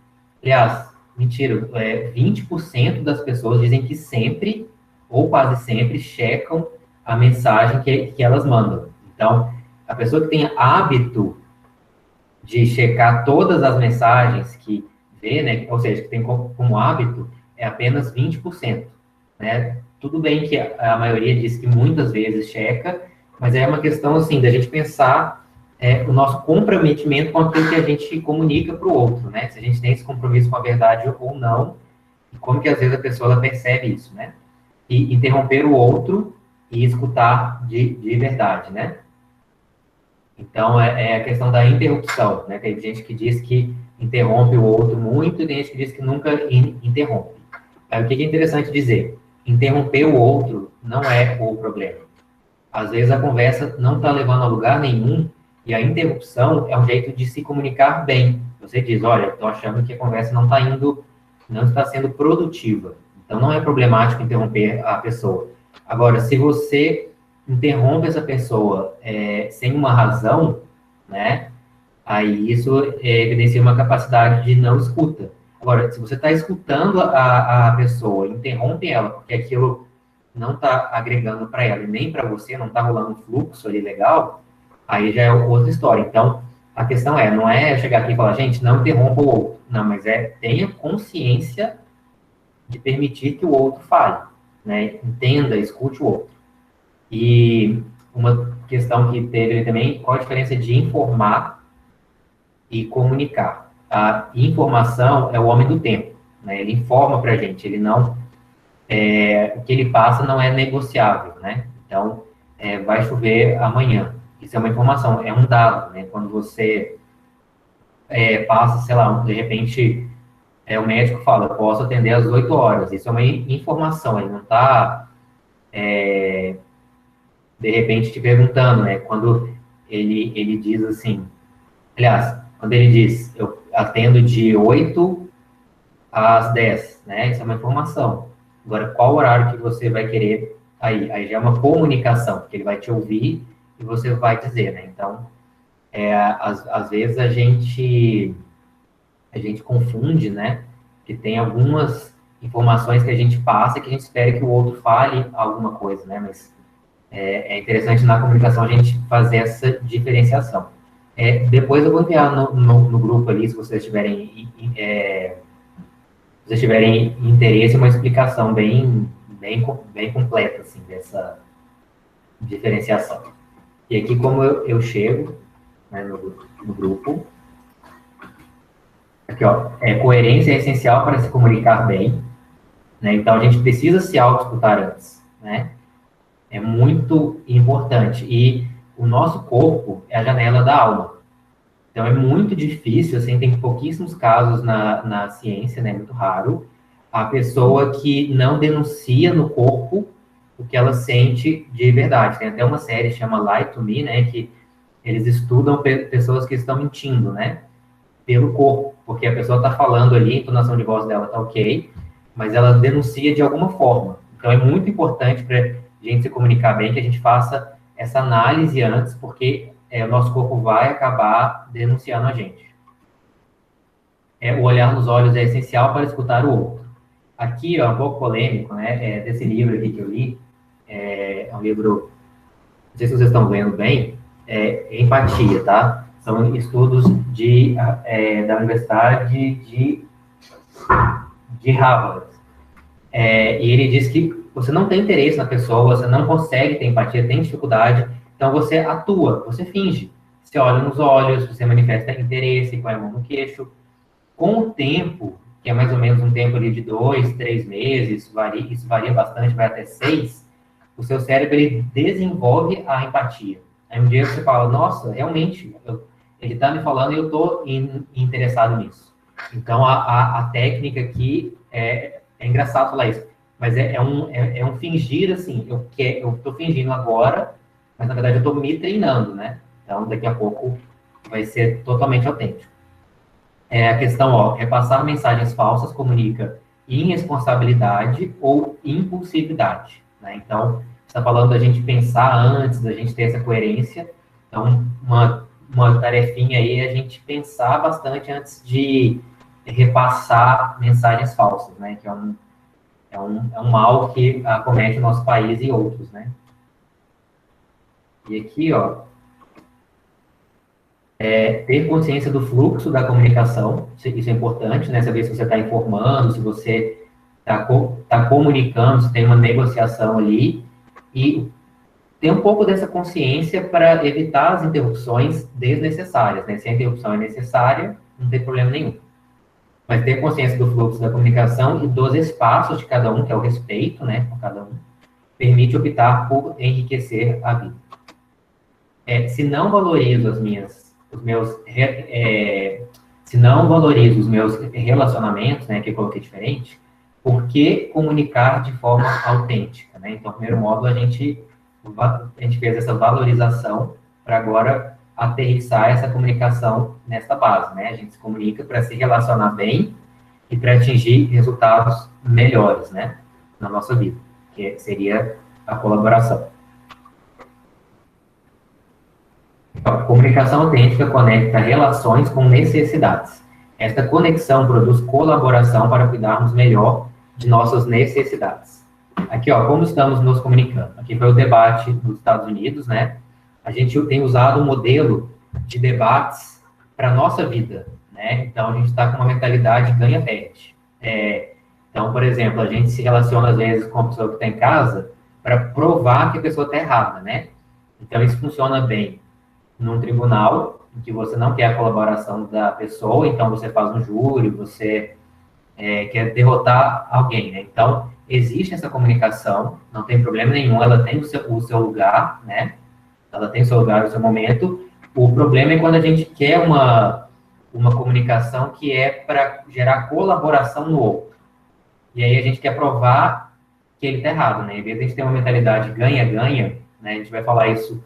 aliás, mentira, 20% das pessoas dizem que sempre, ou quase sempre, checam a mensagem que elas mandam. Então, a pessoa que tem hábito de checar todas as mensagens que vê, né, ou seja, que tem como hábito, é apenas 20%. Né? Tudo bem que a maioria diz que muitas vezes checa, mas é uma questão, assim, da gente pensar o nosso comprometimento com aquilo que a gente comunica para o outro, né? Se a gente tem esse compromisso com a verdade ou não, e como que às vezes a pessoa ela percebe isso, né? E interromper o outro e escutar de verdade, né? Então, é a questão da interrupção, né? Tem gente que diz que interrompe o outro muito, e tem gente que diz que nunca interrompe. Aí, o que é interessante dizer? Interromper o outro não é o problema. Às vezes a conversa não está levando a lugar nenhum, e a interrupção é um jeito de se comunicar bem. Você diz, olha, estou achando que a conversa não está sendo produtiva. Então, não é problemático interromper a pessoa. Agora, se você interrompe essa pessoa sem uma razão, né, aí isso evidencia uma capacidade de não escuta. Agora, se você está escutando a pessoa, interrompe ela, porque aquilo não está agregando para ela e nem para você, não está rolando um fluxo ali legal, aí já é outra história. Então, a questão não é chegar aqui e falar, gente, não interrompa o outro. Não, mas tenha consciência de permitir que o outro fale, né? Entenda, escute o outro. E uma questão que teve ali também, qual a diferença de informar e comunicar? A informação é o homem do tempo, né? Ele informa pra gente, ele não... o que ele passa não é negociável, né? Então, vai chover amanhã. Isso é uma informação, é um dado, né? Quando você passa, sei lá, de repente, o médico fala, posso atender às 8 horas. Isso é uma informação, ele não está, de repente, te perguntando, né? Quando ele diz assim, aliás, quando ele diz, eu atendo de 8 às 10, né? Isso é uma informação. Agora, qual horário que você vai querer aí? Aí já é uma comunicação, porque ele vai te ouvir e você vai dizer, né? Então, às vezes a gente confunde, né? Que tem algumas informações que a gente passa que a gente espera que o outro fale alguma coisa, né? Mas é interessante na comunicação a gente fazer essa diferenciação. Depois eu vou enviar no grupo ali, se vocês tiverem interesse, uma explicação bem completa, assim, diferenciação. E aqui, como eu chego, né, no grupo, aqui, ó, coerência é essencial para se comunicar bem, né? Então, a gente precisa se auto-escutar antes, né? É muito importante. E o nosso corpo é a janela da alma. Então, é muito difícil, assim, tem pouquíssimos casos na ciência, né? Muito raro, a pessoa que não denuncia no corpo o que ela sente de verdade. Tem até uma série que chama Lie to Me, né? Que eles estudam pessoas que estão mentindo, né? Pelo corpo, porque a pessoa está falando ali, a entonação de voz dela está ok, mas ela denuncia de alguma forma. Então, é muito importante para a gente se comunicar bem, que a gente faça essa análise antes, porque o nosso corpo vai acabar denunciando a gente. O olhar nos olhos é essencial para escutar o outro. Aqui, ó, um pouco polêmico, né, desse livro aqui que eu li, é um livro, não sei se vocês estão vendo bem, Empatia, tá? São estudos da Universidade de Harvard. E ele diz que você não tem interesse na pessoa, você não consegue ter empatia, tem dificuldade, então você atua, você finge. Você olha nos olhos, você manifesta interesse, põe a mão no queixo. Com o tempo, que é mais ou menos um tempo ali de 2, 3 meses, isso varia bastante, vai até 6, o seu cérebro ele desenvolve a empatia. Aí um dia você fala, nossa, realmente, ele está me falando e eu estou interessado nisso. Então, a técnica aqui, é engraçado falar isso, mas é um fingir, assim, eu estou fingindo agora, mas na verdade eu estou me treinando, né? Então, daqui a pouco vai ser totalmente autêntico. A questão, ó, repassar mensagens falsas comunica irresponsabilidade ou impulsividade, né? Então, está falando da gente pensar antes, da gente ter essa coerência. Então, uma tarefinha aí é a gente pensar bastante antes de repassar mensagens falsas, né? Que é um mal que acomete o nosso país e outros, né? E aqui, ó, ter consciência do fluxo da comunicação, isso é importante, né? Saber se você está informando, se você está comunicando, se tem uma negociação ali, e ter um pouco dessa consciência para evitar as interrupções desnecessárias, né? Se a interrupção é necessária, não tem problema nenhum. Mas ter consciência do fluxo da comunicação e dos espaços de cada um, que é o respeito, né, com cada um, permite optar por enriquecer a vida. Se não valorizo se não valorizo os meus relacionamentos, né, que eu coloquei diferente, por que comunicar de forma autêntica, né? Então, primeiro módulo, a gente fez essa valorização para agora aterrissar essa comunicação nessa base, né? A gente se comunica para se relacionar bem e para atingir resultados melhores, né, na nossa vida, que seria a colaboração. A comunicação autêntica conecta relações com necessidades. Esta conexão produz colaboração para cuidarmos melhor de nossas necessidades. Aqui, ó, como estamos nos comunicando? Aqui foi o debate dos Estados Unidos, né? A gente tem usado um modelo de debates para a nossa vida, né? Então, a gente está com uma mentalidade ganha-perde. Então, por exemplo, a gente se relaciona, às vezes, com a pessoa que está em casa para provar que a pessoa está errada, né? Então, isso funciona bem num tribunal, em que você não quer a colaboração da pessoa, então você faz um júri, você quer derrotar alguém, né? Então, existe essa comunicação, não tem problema nenhum, ela tem o seu lugar, né? Ela tem o seu lugar, o seu momento. O problema é quando a gente quer uma comunicação que é para gerar colaboração no outro. E aí a gente quer provar que ele está errado, né? Em vez de a gente ter uma mentalidade ganha-ganha, né? A gente vai falar isso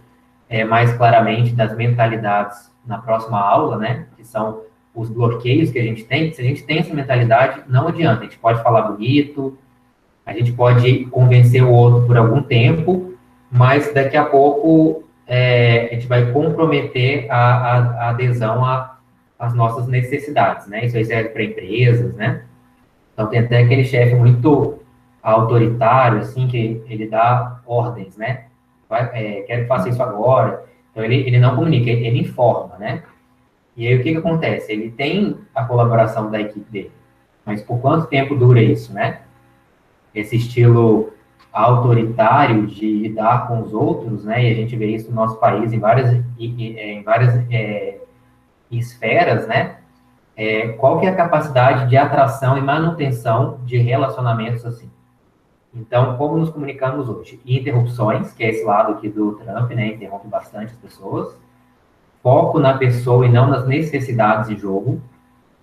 mais claramente das mentalidades na próxima aula, né? Que são os bloqueios que a gente tem. Se a gente tem essa mentalidade, não adianta. A gente pode falar bonito, a gente pode convencer o outro por algum tempo, mas daqui a pouco a gente vai comprometer a adesão às nossas necessidades, né? Isso aí serve para empresas, né? Então, tem até aquele chefe muito autoritário, assim, que ele dá ordens, né? Quero que faça isso agora. Então, ele não comunica, ele informa, né? E aí, o que acontece? Ele tem a colaboração da equipe dele, mas por quanto tempo dura isso, né? Esse estilo autoritário de lidar com os outros, né? E a gente vê isso no nosso país em várias esferas, né? Qual que é a capacidade de atração e manutenção de relacionamentos assim? Então, como nos comunicamos hoje? Interrupções, que é esse lado aqui do Trump, né? Interrompe bastante as pessoas. Foco na pessoa e não nas necessidades de jogo.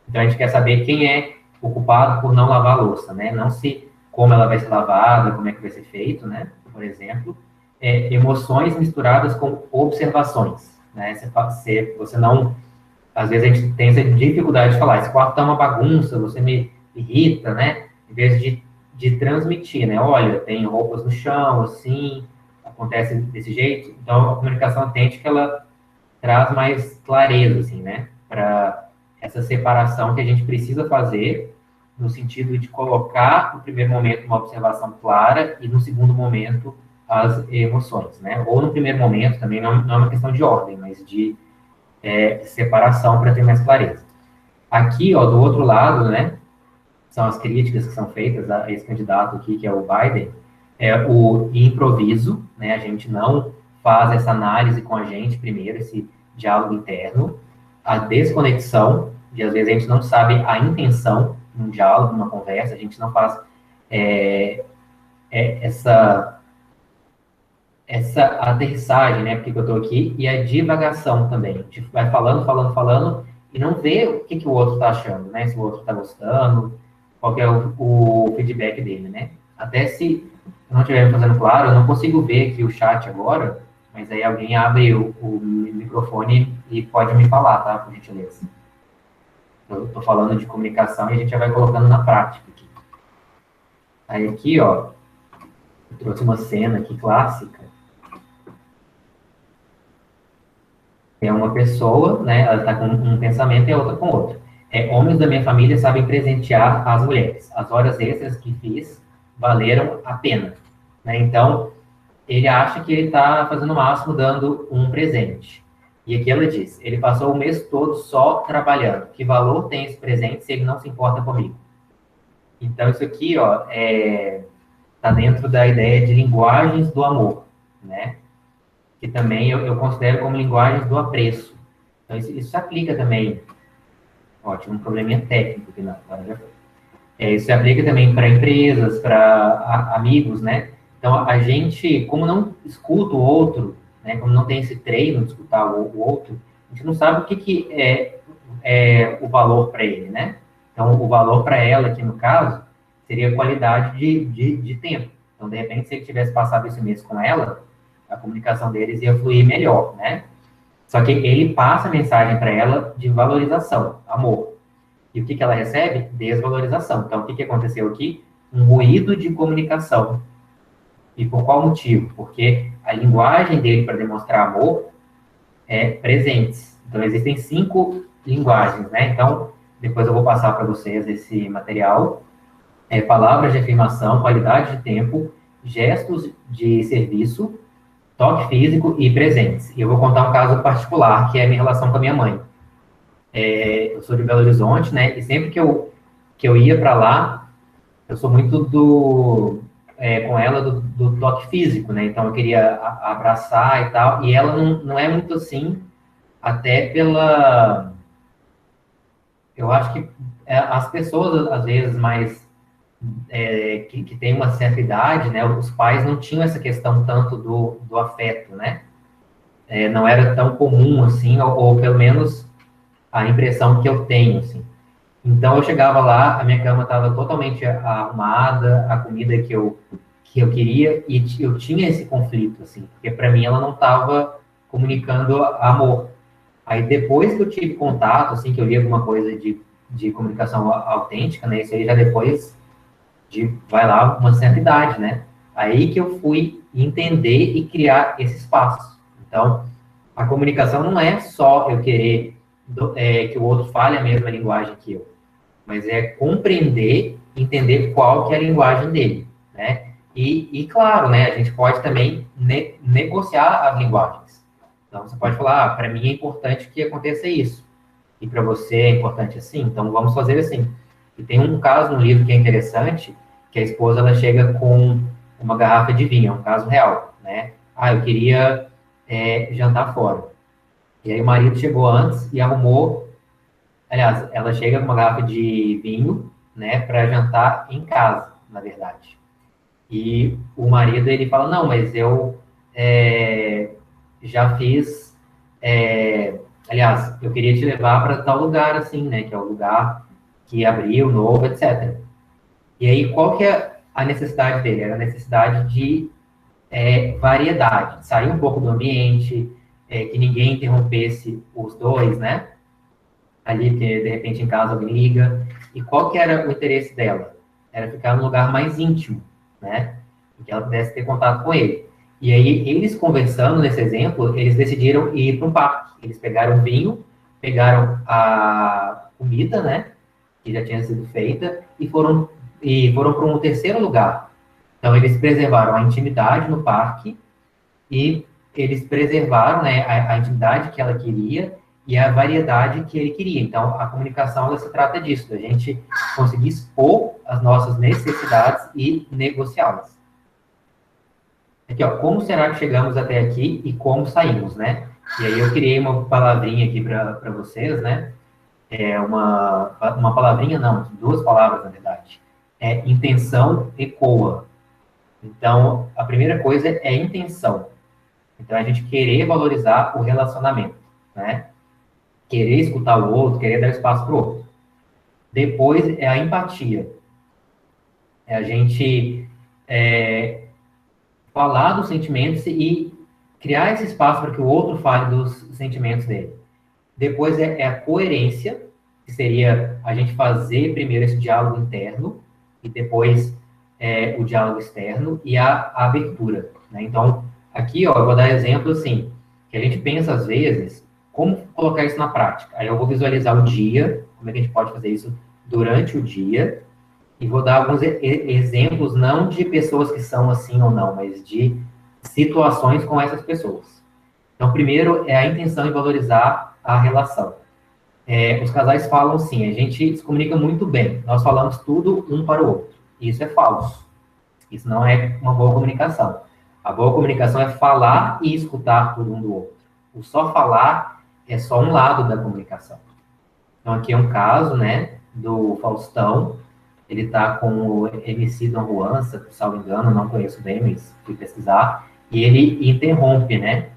Então, a gente quer saber quem é o culpado por não lavar a louça, né? Não se como ela vai ser lavada, como é que vai ser feito, né? Por exemplo, emoções misturadas com observações, né? Você não... Às vezes a gente tem essa dificuldade de falar, esse quarto tá uma bagunça, você me irrita, né? Em vez de transmitir, né? Olha, tem roupas no chão, assim, acontece desse jeito. Então, a comunicação atende que ela traz mais clareza, assim, né? Para essa separação que a gente precisa fazer, no sentido de colocar, no primeiro momento, uma observação clara e, no segundo momento, as emoções, né? Ou no primeiro momento, também não é uma questão de ordem, mas de separação para ter mais clareza. Aqui, ó, do outro lado, né, são as críticas que são feitas a esse candidato aqui, que é o Biden, o improviso, né, a gente não faz essa análise com a gente primeiro, esse diálogo interno, a desconexão, de às vezes a gente não sabe a intenção num diálogo, numa conversa, a gente não faz essa aterrissagem, né, porque eu estou aqui, e a divagação também. A gente vai falando, e não vê o que o outro está achando, né, se o outro está gostando, qual que é o feedback dele, né. Até se não estiver me fazendo claro, eu não consigo ver aqui o chat agora, mas aí alguém abre o microfone e pode me falar, tá, por gentileza. Eu estou falando de comunicação e a gente já vai colocando na prática aqui. Aí aqui, ó, eu trouxe uma cena aqui clássica. É uma pessoa, né, ela está com um pensamento e a outra com outro. Homens da minha família sabem presentear as mulheres. As horas extras que fiz valeram a pena. Né? Então, ele acha que ele está fazendo o máximo dando um presente. E aqui ela diz, ele passou o mês todo só trabalhando. Que valor tem esse presente se ele não se importa comigo? Então, isso aqui, ó, está dentro da ideia de linguagens do amor, né? Que também eu considero como linguagens do apreço. Então, isso se aplica também. Ó, tinha um probleminha técnico aqui na hora já foi. Isso se aplica também para empresas, para amigos, né? Então, a gente, como não escuta o outro, né, como não tem esse treino de escutar o outro, a gente não sabe o que é o valor para ele, né? Então, o valor para ela, aqui no caso, seria a qualidade de tempo. Então, de repente, se ele tivesse passado esse mês com ela, a comunicação deles ia fluir melhor, né? Só que ele passa a mensagem para ela de valorização, amor. E o que ela recebe? Desvalorização. Então, o que aconteceu aqui? Um ruído de comunicação. E por qual motivo? Porque a linguagem dele para demonstrar amor é presentes. Então, existem 5 linguagens, né? Então, depois eu vou passar para vocês esse material. Palavras de afirmação, qualidade de tempo, gestos de serviço, toque físico e presentes. E eu vou contar um caso particular, que é a minha relação com a minha mãe. Eu sou de Belo Horizonte, né? E sempre que eu ia para lá, eu sou muito com ela do toque físico, né? Então, eu queria abraçar e tal. E ela não é muito assim, até pela... Eu acho que as pessoas, às vezes, mais... que tem uma certa idade, né? Os pais não tinham essa questão tanto do afeto, né? Não era tão comum, assim, ou pelo menos a impressão que eu tenho, assim. Então, eu chegava lá, a minha cama estava totalmente arrumada, a comida que eu queria, e eu tinha esse conflito, assim, porque para mim ela não estava comunicando amor. Aí, depois que eu tive contato, assim, que eu li alguma coisa de comunicação autêntica, né? Isso aí já depois vai lá, uma certa idade, né? Aí que eu fui entender e criar esse espaço. Então, a comunicação não é só eu querer que o outro fale a mesma linguagem que eu, mas é compreender, entender qual que é a linguagem dele, né? E claro, né, a gente pode também negociar as linguagens. Então, você pode falar, para mim é importante que aconteça isso, e para você é importante assim, então vamos fazer assim. E tem um caso no livro que é interessante, que a esposa ela chega com uma garrafa de vinho, é um caso real, né? Ah, eu queria jantar fora. E aí o marido chegou antes e arrumou, aliás, ela chega com uma garrafa de vinho, né, para jantar em casa, na verdade. E o marido, ele fala, não, mas eu já fiz, aliás, eu queria te levar para tal lugar, assim, né, que é o lugar que abriu, novo, etc. E aí, qual que é a necessidade dele? Era a necessidade de variedade, sair um pouco do ambiente, que ninguém interrompesse os dois, né? Ali, porque de repente em casa alguém liga. E qual que era o interesse dela? Era ficar num lugar mais íntimo, né? Em que ela pudesse ter contato com ele. E aí, eles conversando nesse exemplo, eles decidiram ir para um parque. Eles pegaram o vinho, pegaram a comida, né? Que já tinha sido feita, e foram para um terceiro lugar. Então, eles preservaram a intimidade no parque e eles preservaram, né, a intimidade que ela queria e a variedade que ele queria. Então, a comunicação, ela se trata disso, da gente conseguir expor as nossas necessidades e negociá-las. Aqui, ó, como será que chegamos até aqui e como saímos, né? E aí eu criei uma palavrinha aqui para vocês, né? Uma palavrinha, não, duas palavras, na verdade. Intenção ecoa. Então, a primeira coisa é intenção. Então, a gente querer valorizar o relacionamento, né? Querer escutar o outro, querer dar espaço para o outro. Depois é a empatia. É a gente falar dos sentimentos e criar esse espaço para que o outro fale dos sentimentos dele. Depois é a coerência, que seria a gente fazer primeiro esse diálogo interno e depois o diálogo externo e a abertura, né? Então, aqui, ó, eu vou dar exemplo, assim, que a gente pensa, às vezes, como colocar isso na prática. Aí eu vou visualizar o dia, como é que a gente pode fazer isso durante o dia, e vou dar alguns exemplos, não de pessoas que são assim ou não, mas de situações com essas pessoas. Então, primeiro, é a intenção em valorizar a relação. Os casais falam assim, a gente se comunica muito bem, nós falamos tudo um para o outro. Isso é falso. Isso não é uma boa comunicação. A boa comunicação é falar e escutar tudo um do outro. O só falar é só um lado da comunicação. Então, aqui é um caso, né, do Faustão. Ele tá com o MC Dom Juan, se salvo engano, não conheço bem, mas fui pesquisar. E ele interrompe, né?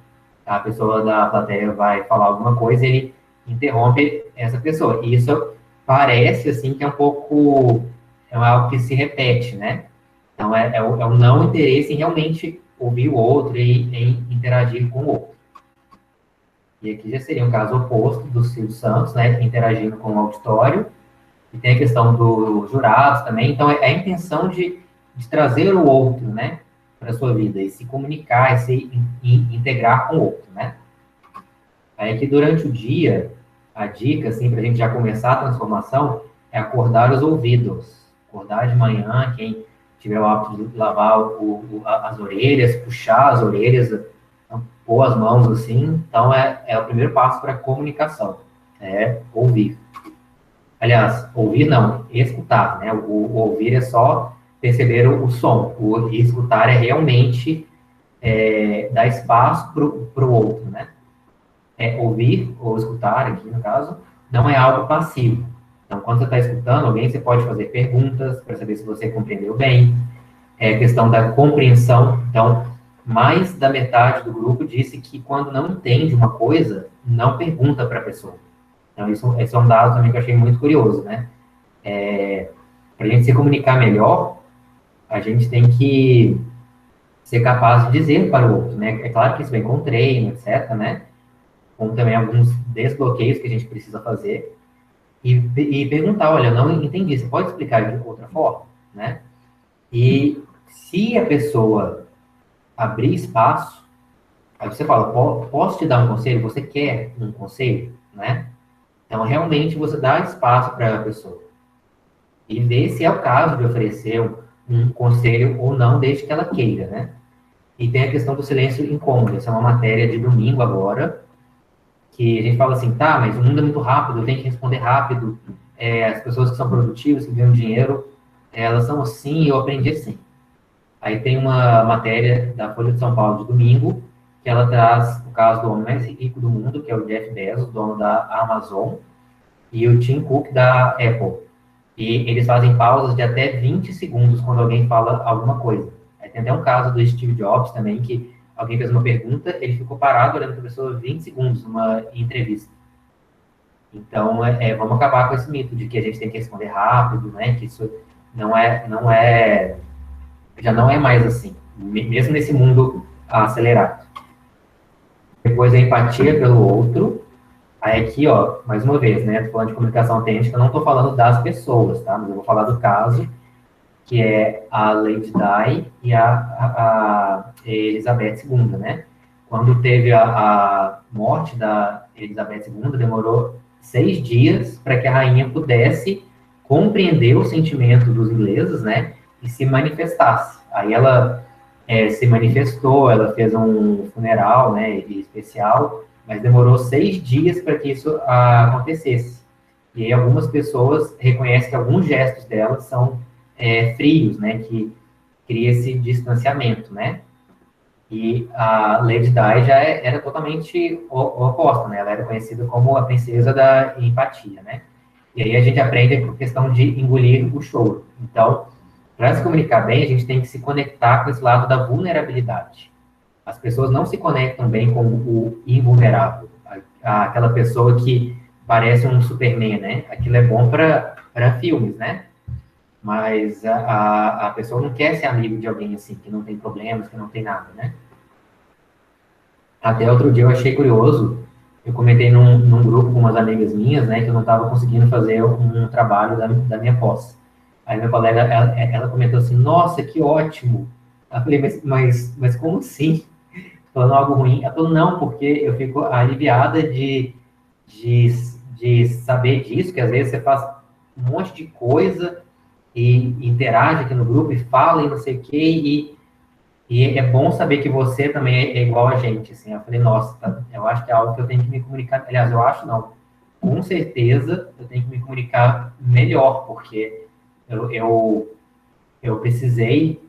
A pessoa da plateia vai falar alguma coisa, ele interrompe essa pessoa. E isso parece, assim, que é um pouco... É algo que se repete, né? Então, é o não interesse em realmente ouvir o outro e em interagir com o outro. E aqui já seria um caso oposto do Silvio Santos, né? Interagindo com o auditório. E tem a questão dos jurados também. Então, é a intenção de trazer o outro, né? Para a sua vida. E se comunicar, e se integrar com o outro, né? Aí aqui, durante o dia, a dica, assim, para a gente já começar a transformação, é acordar os ouvidos. Acordar de manhã, quem tiver o hábito de lavar as orelhas, puxar as orelhas, pôr as mãos assim. Então, é o primeiro passo para a comunicação, ouvir. Aliás, ouvir não, escutar, né? O ouvir é só perceber o som. O escutar é realmente dar espaço para o outro, né? Ouvir, ou escutar aqui no caso, não é algo passivo. Então, quando você está escutando alguém, você pode fazer perguntas para saber se você compreendeu bem. É questão da compreensão. Então, mais da metade do grupo disse que quando não entende uma coisa, não pergunta para a pessoa. Então, esse é um dado também que eu achei muito curioso, né? Para a gente se comunicar melhor, a gente tem que ser capaz de dizer para o outro, né? É claro que isso vem com treino, etc., né? Com também alguns desbloqueios que a gente precisa fazer. E perguntar, olha, eu não entendi, você pode explicar de outra forma, né? E se a pessoa abrir espaço, aí você fala, posso te dar um conselho? Você quer um conselho, né? Então, realmente, você dá espaço para a pessoa. E ver se é o caso de oferecer um conselho ou não, desde que ela queira, né? E tem a questão do silêncio incômodo. Essa é uma matéria de domingo agora, que a gente fala assim, tá, mas o mundo é muito rápido, eu tenho que responder rápido. As pessoas que são produtivas, que ganham dinheiro, elas são assim, eu aprendi assim. Aí tem uma matéria da Folha de São Paulo de domingo, que ela traz o caso do homem mais rico do mundo, que é o Jeff Bezos, dono da Amazon, e o Tim Cook da Apple. E eles fazem pausas de até 20 segundos quando alguém fala alguma coisa. Aí tem até um caso do Steve Jobs também, que alguém fez uma pergunta, ele ficou parado olhando para a pessoa 20 segundos numa entrevista. Então, vamos acabar com esse mito de que a gente tem que responder rápido, né? Que isso já não é mais assim, mesmo nesse mundo acelerado. Depois a empatia pelo outro. Aí aqui, ó, mais uma vez, né? Tô falando de comunicação autêntica, eu não tô falando das pessoas, tá? Mas eu vou falar do caso, que é a Lady Di e a Elizabeth II, né? Quando teve a morte da Elizabeth II, demorou 6 dias para que a rainha pudesse compreender o sentimento dos ingleses, né? E se manifestasse. Aí ela se manifestou, ela fez um funeral, né? Especial, mas demorou 6 dias para que isso acontecesse. E aí algumas pessoas reconhecem que alguns gestos dela são frios, né? Que cria esse distanciamento, né? E a Lady Di já era totalmente oposta, né? Ela era conhecida como a princesa da empatia, né? E aí a gente aprende a questão de engolir o choro. Então, para se comunicar bem, a gente tem que se conectar com esse lado da vulnerabilidade. As pessoas não se conectam bem com o invulnerável. Aquela pessoa que parece um Superman, né? Aquilo é bom para filmes, né? Mas a pessoa não quer ser amigo de alguém assim, que não tem problemas, que não tem nada, né? Até outro dia eu achei curioso, eu comentei num grupo com umas amigas minhas, né, que eu não estava conseguindo fazer um trabalho da minha pós. Aí minha colega, ela comentou assim, nossa, que ótimo. Eu falei, mas como assim? Falando algo ruim? Ela falou, não, porque eu fico aliviada de saber disso, que às vezes você faz um monte de coisa e interage aqui no grupo e fala e não sei o quê, e é bom saber que você também é igual a gente, assim. Eu falei, nossa, eu acho que é algo que eu tenho que me comunicar, aliás, eu acho não, com certeza eu tenho que me comunicar melhor, porque eu precisei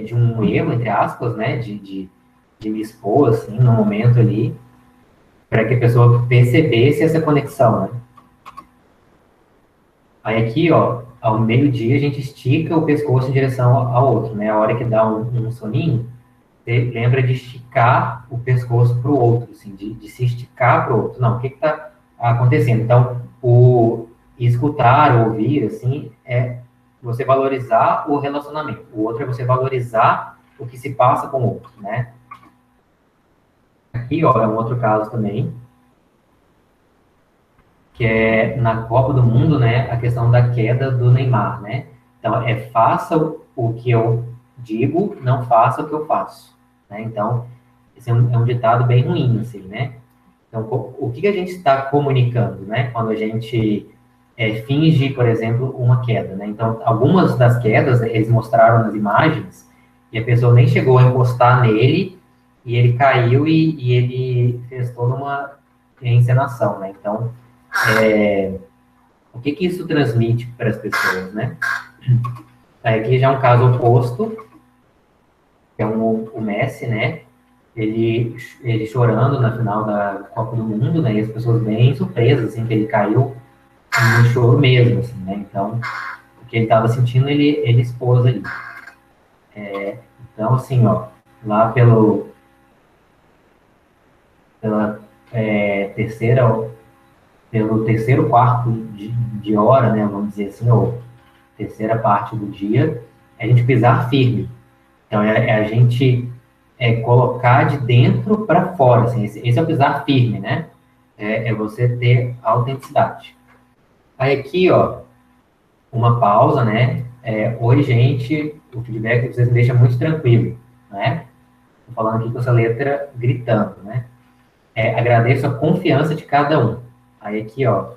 de um erro, entre aspas, né, de me expor, assim, no momento ali, para que a pessoa percebesse essa conexão, né. Aí aqui, ó, ao meio-dia a gente estica o pescoço em direção ao outro, né? A hora que dá um soninho, você lembra de esticar o pescoço para o outro, assim, de se esticar para o outro. Não, o que está acontecendo? Então, o escutar, ouvir, assim, é você valorizar o relacionamento. O outro é você valorizar o que se passa com o outro, né? Aqui, ó, é um outro caso também, que é na Copa do Mundo, né, a questão da queda do Neymar, né? Então, faça o que eu digo, não faça o que eu faço, né? Então, esse é um ditado bem ruim, assim, né? Então, o que a gente está comunicando, né? Quando a gente finge, por exemplo, uma queda, né? Então, algumas das quedas, né, eles mostraram nas imagens, e a pessoa nem chegou a encostar nele, e ele caiu e ele fez toda uma encenação, né? Então, o que isso transmite para as pessoas, né? Aqui já é um caso oposto, que é o Messi, né? Ele chorando na final da Copa do Mundo, né? E as pessoas bem surpresas, assim, que ele caiu no choro mesmo, assim, né? Então, o que ele estava sentindo, ele expôs ali. Então, assim, ó, lá pelo terceiro quarto de hora, né, vamos dizer assim, ou terceira parte do dia, é a gente pisar firme. Então, a gente colocar de dentro para fora, assim, esse é o pisar firme, né? É você ter autenticidade. Aí aqui, ó, uma pausa, né? Oi, gente, o feedback de vocês me deixa muito tranquilo, né? Tô falando aqui com essa letra gritando, né? Agradeço a confiança de cada um. Aí aqui, ó,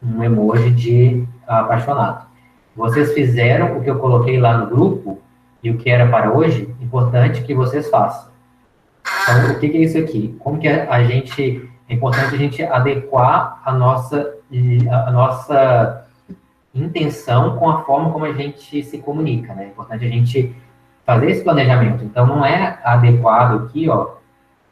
um emoji de apaixonado. Vocês fizeram o que eu coloquei lá no grupo e o que era para hoje, importante que vocês façam. Então, o que é isso aqui? Como que é importante a gente adequar a nossa intenção com a forma como a gente se comunica, né? É importante a gente fazer esse planejamento. Então, não é adequado aqui, ó,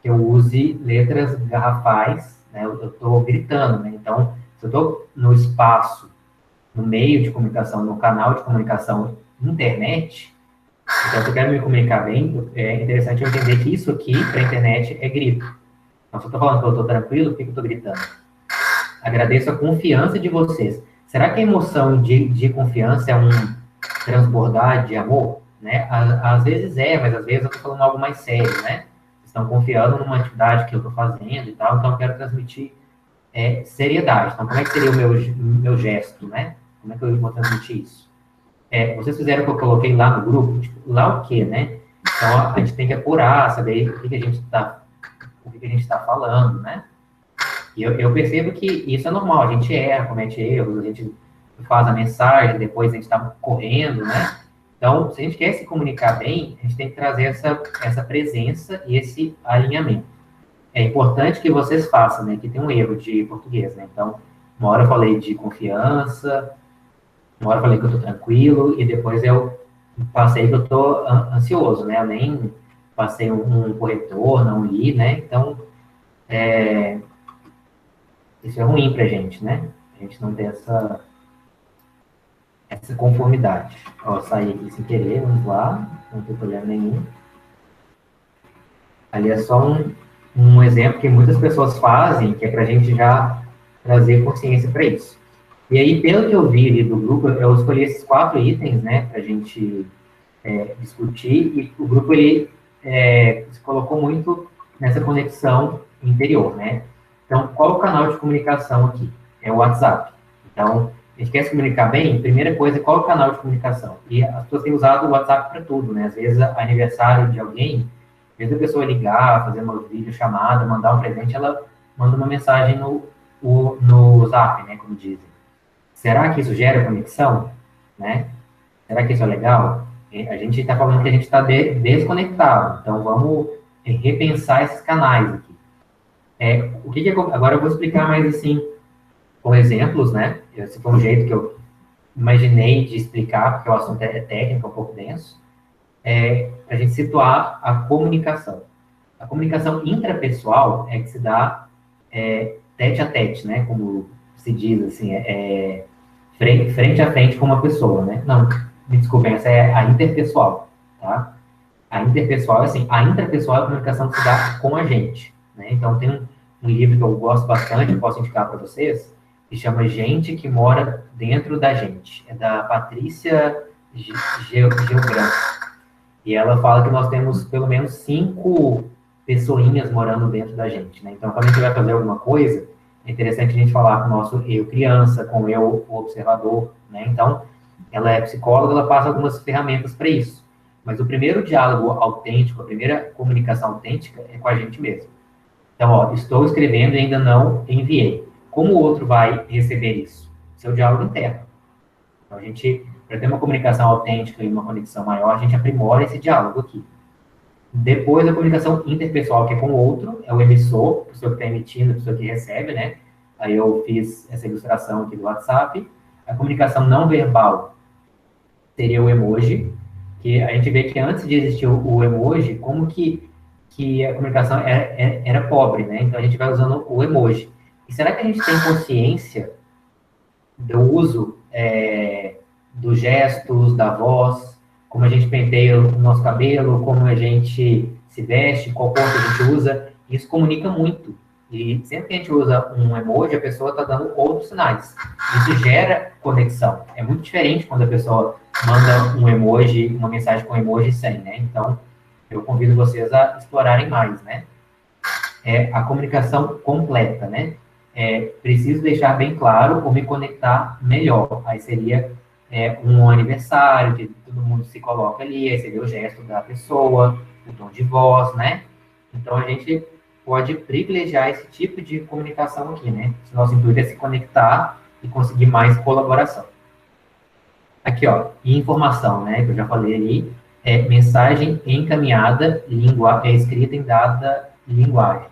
que eu use letras garrafais, né? Eu estou gritando, né? Então, se eu estou no espaço, no meio de comunicação, no canal de comunicação internet, então, se eu quero me comunicar bem, é interessante eu entender que isso aqui, para a internet, é grito. Então, se eu estou falando que eu estou tranquilo, por que eu estou gritando? Agradeço a confiança de vocês. Será que a emoção de confiança é um transbordar de amor? Né? Às vezes mas às vezes eu estou falando algo mais sério, né? Vocês estão confiando numa atividade que eu estou fazendo e tal, então eu quero transmitir seriedade. Então, como é que seria o meu gesto, né? Como é que eu vou transmitir isso? Vocês fizeram o que eu coloquei lá no grupo, tipo, lá o quê, né? Então, a gente tem que apurar, saber o que a gente está falando, né? E eu percebo que isso é normal, a gente erra, comete erros, a gente faz a mensagem, depois a gente está correndo, né? Então, se a gente quer se comunicar bem, a gente tem que trazer essa presença e esse alinhamento. É importante que vocês façam, né? Que tem um erro de português, né? Então, uma hora eu falei de confiança, uma hora eu falei que eu estou tranquilo, e depois eu passei que eu estou ansioso, né? Eu nem passei um corretor, não li, né? Então, isso é ruim pra gente, né? A gente não tem essa conformidade. Ó, saí aqui sem querer, vamos lá, não tem problema nenhum. Ali é só um exemplo que muitas pessoas fazem, que é pra gente já trazer consciência para isso. E aí, pelo que eu vi ali do grupo, eu escolhi esses 4 itens, né, pra gente discutir, e o grupo, ele se colocou muito nessa conexão interior, né? Então, qual é o canal de comunicação aqui? É o WhatsApp. Então, a gente quer se comunicar bem, primeira coisa, qual é o canal de comunicação? E as pessoas têm usado o WhatsApp para tudo, né? Às vezes, aniversário de alguém, às vezes a pessoa ligar, fazer uma videochamada, mandar um presente, ela manda uma mensagem no Zap, né, como dizem. Será que isso gera conexão? Né? Será que isso é legal? A gente está falando que a gente está desconectado, então vamos repensar esses canais aqui. Agora eu vou explicar mais assim, com exemplos, né? Esse foi um jeito que eu imaginei de explicar, porque o assunto é técnico, um pouco denso. A gente situar a comunicação. A comunicação intrapessoal é que se dá tete a tete, né? Como se diz assim, frente a frente com uma pessoa, né? Não, me desculpem, essa é a interpessoal, tá? A interpessoal é assim, a intrapessoal é a comunicação que se dá com a gente, né? Então, tem um livro que eu gosto bastante, eu posso indicar para vocês, que chama Gente que Mora Dentro da Gente. É da Patrícia Geogran. E ela fala que nós temos pelo menos 5 pessoinhas morando dentro da gente, né? Então, quando a gente vai fazer alguma coisa, é interessante a gente falar com o nosso eu criança, com o eu observador, né? Então, ela é psicóloga, ela passa algumas ferramentas para isso. Mas o primeiro diálogo autêntico, a primeira comunicação autêntica é com a gente mesmo. Então, ó, estou escrevendo e ainda não enviei. Como o outro vai receber isso? Seu diálogo interno. Então, a gente, para ter uma comunicação autêntica e uma conexão maior, a gente aprimora esse diálogo aqui. Depois, a comunicação interpessoal, que é com o outro, é o emissor, a pessoa que está emitindo, a pessoa que recebe, né? Aí eu fiz essa ilustração aqui do WhatsApp. A comunicação não verbal seria o emoji, que a gente vê que antes de existir o emoji, como que a comunicação era pobre, né? Então, a gente vai usando o emoji. E será que a gente tem consciência do uso dos gestos, da voz, como a gente penteia o nosso cabelo, como a gente se veste, qual ponto a gente usa? Isso comunica muito. E sempre que a gente usa um emoji, a pessoa está dando outros sinais. Isso gera conexão. É muito diferente quando a pessoa manda um emoji, uma mensagem com emoji sem, né? Então, eu convido vocês a explorarem mais, né? A comunicação completa, né? Preciso deixar bem claro ou me conectar melhor. Aí seria um aniversário, que todo mundo se coloca ali, aí seria o gesto da pessoa, o tom de voz, né? Então, a gente pode privilegiar esse tipo de comunicação aqui, né? Se nosso intuito é se conectar e conseguir mais colaboração. Aqui, ó, informação, né? Que eu já falei ali, mensagem encaminhada, escrita em dada linguagem.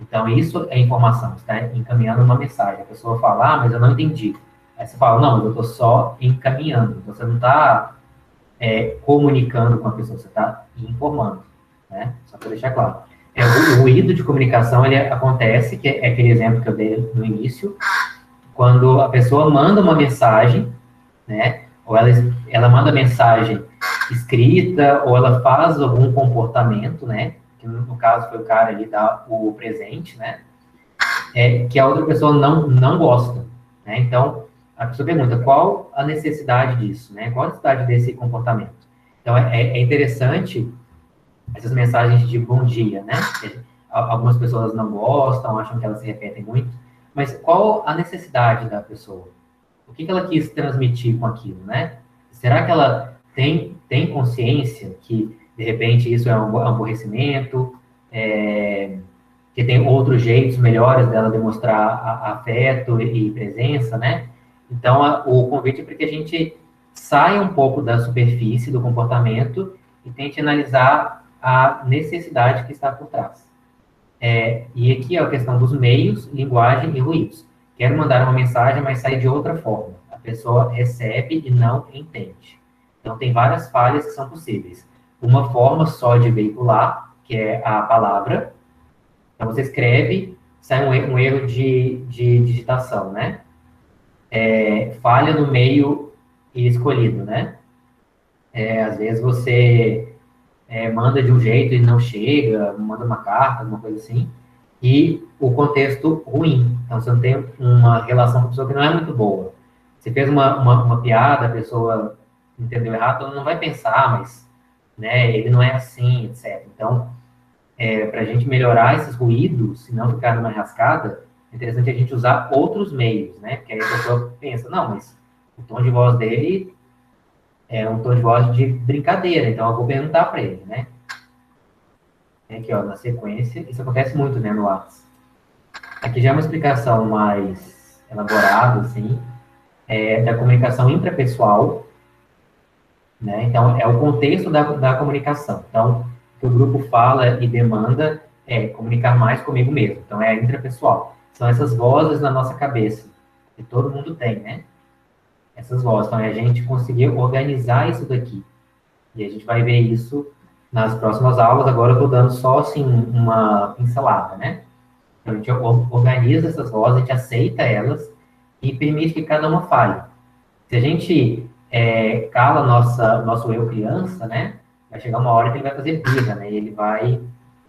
Então, isso é informação, você está encaminhando uma mensagem. A pessoa fala, mas eu não entendi. Aí você fala, não, mas eu estou só encaminhando. Então, você não está comunicando com a pessoa, você está informando, né? Só para deixar claro. O ruído de comunicação, ele acontece, que é aquele exemplo que eu dei no início, quando a pessoa manda uma mensagem, né? Ou ela manda mensagem escrita, ou ela faz algum comportamento, né? Que no caso foi o cara ali dar o presente, né? Que a outra pessoa não gosta, né? Então, a pessoa pergunta, qual a necessidade disso, né? Qual a necessidade desse comportamento? Então, é interessante essas mensagens de bom dia, né? Algumas pessoas não gostam, acham que elas se repetem muito, mas qual a necessidade da pessoa? O que ela quis transmitir com aquilo, né? Será que ela tem consciência que, de repente, isso é um aborrecimento, que tem outros jeitos melhores dela demonstrar afeto e presença, né? Então, o convite é para que a gente saia um pouco da superfície do comportamento e tente analisar a necessidade que está por trás. E aqui é a questão dos meios, linguagem e ruídos. Quero mandar uma mensagem, mas sai de outra forma. A pessoa recebe e não entende. Então, tem várias falhas que são possíveis. Uma forma só de veicular, que é a palavra. Então, você escreve, sai um erro de digitação, né? Falha no meio escolhido, né? Às vezes você manda de um jeito e não chega, manda uma carta, alguma coisa assim, e o contexto ruim. Então, você não tem uma relação com a pessoa que não é muito boa. Você fez uma piada, a pessoa entendeu errado, ela não vai pensar, mas, né, ele não é assim, etc. Então, para a gente melhorar esses ruídos, se não ficar numa rascada, é interessante a gente usar outros meios, né? Porque aí a pessoa pensa, não, mas o tom de voz dele é um tom de voz de brincadeira, então eu vou perguntar para ele, né? Aqui, ó, na sequência, isso acontece muito, né, no WhatsApp. Aqui já é uma explicação mais elaborada, assim, da comunicação intrapessoal, né? Então, é o contexto da comunicação. Então, o que o grupo fala e demanda é comunicar mais comigo mesmo. Então, é intrapessoal. São essas vozes na nossa cabeça, que todo mundo tem, né? Essas vozes. Então, é a gente conseguir organizar isso daqui. E a gente vai ver isso nas próximas aulas. Agora eu estou dando só, assim, uma pincelada, né? Então, a gente organiza essas vozes, a gente aceita elas e permite que cada uma fale. Se a gente cala nosso eu criança, né? Vai chegar uma hora que ele vai fazer birra, né? E ele vai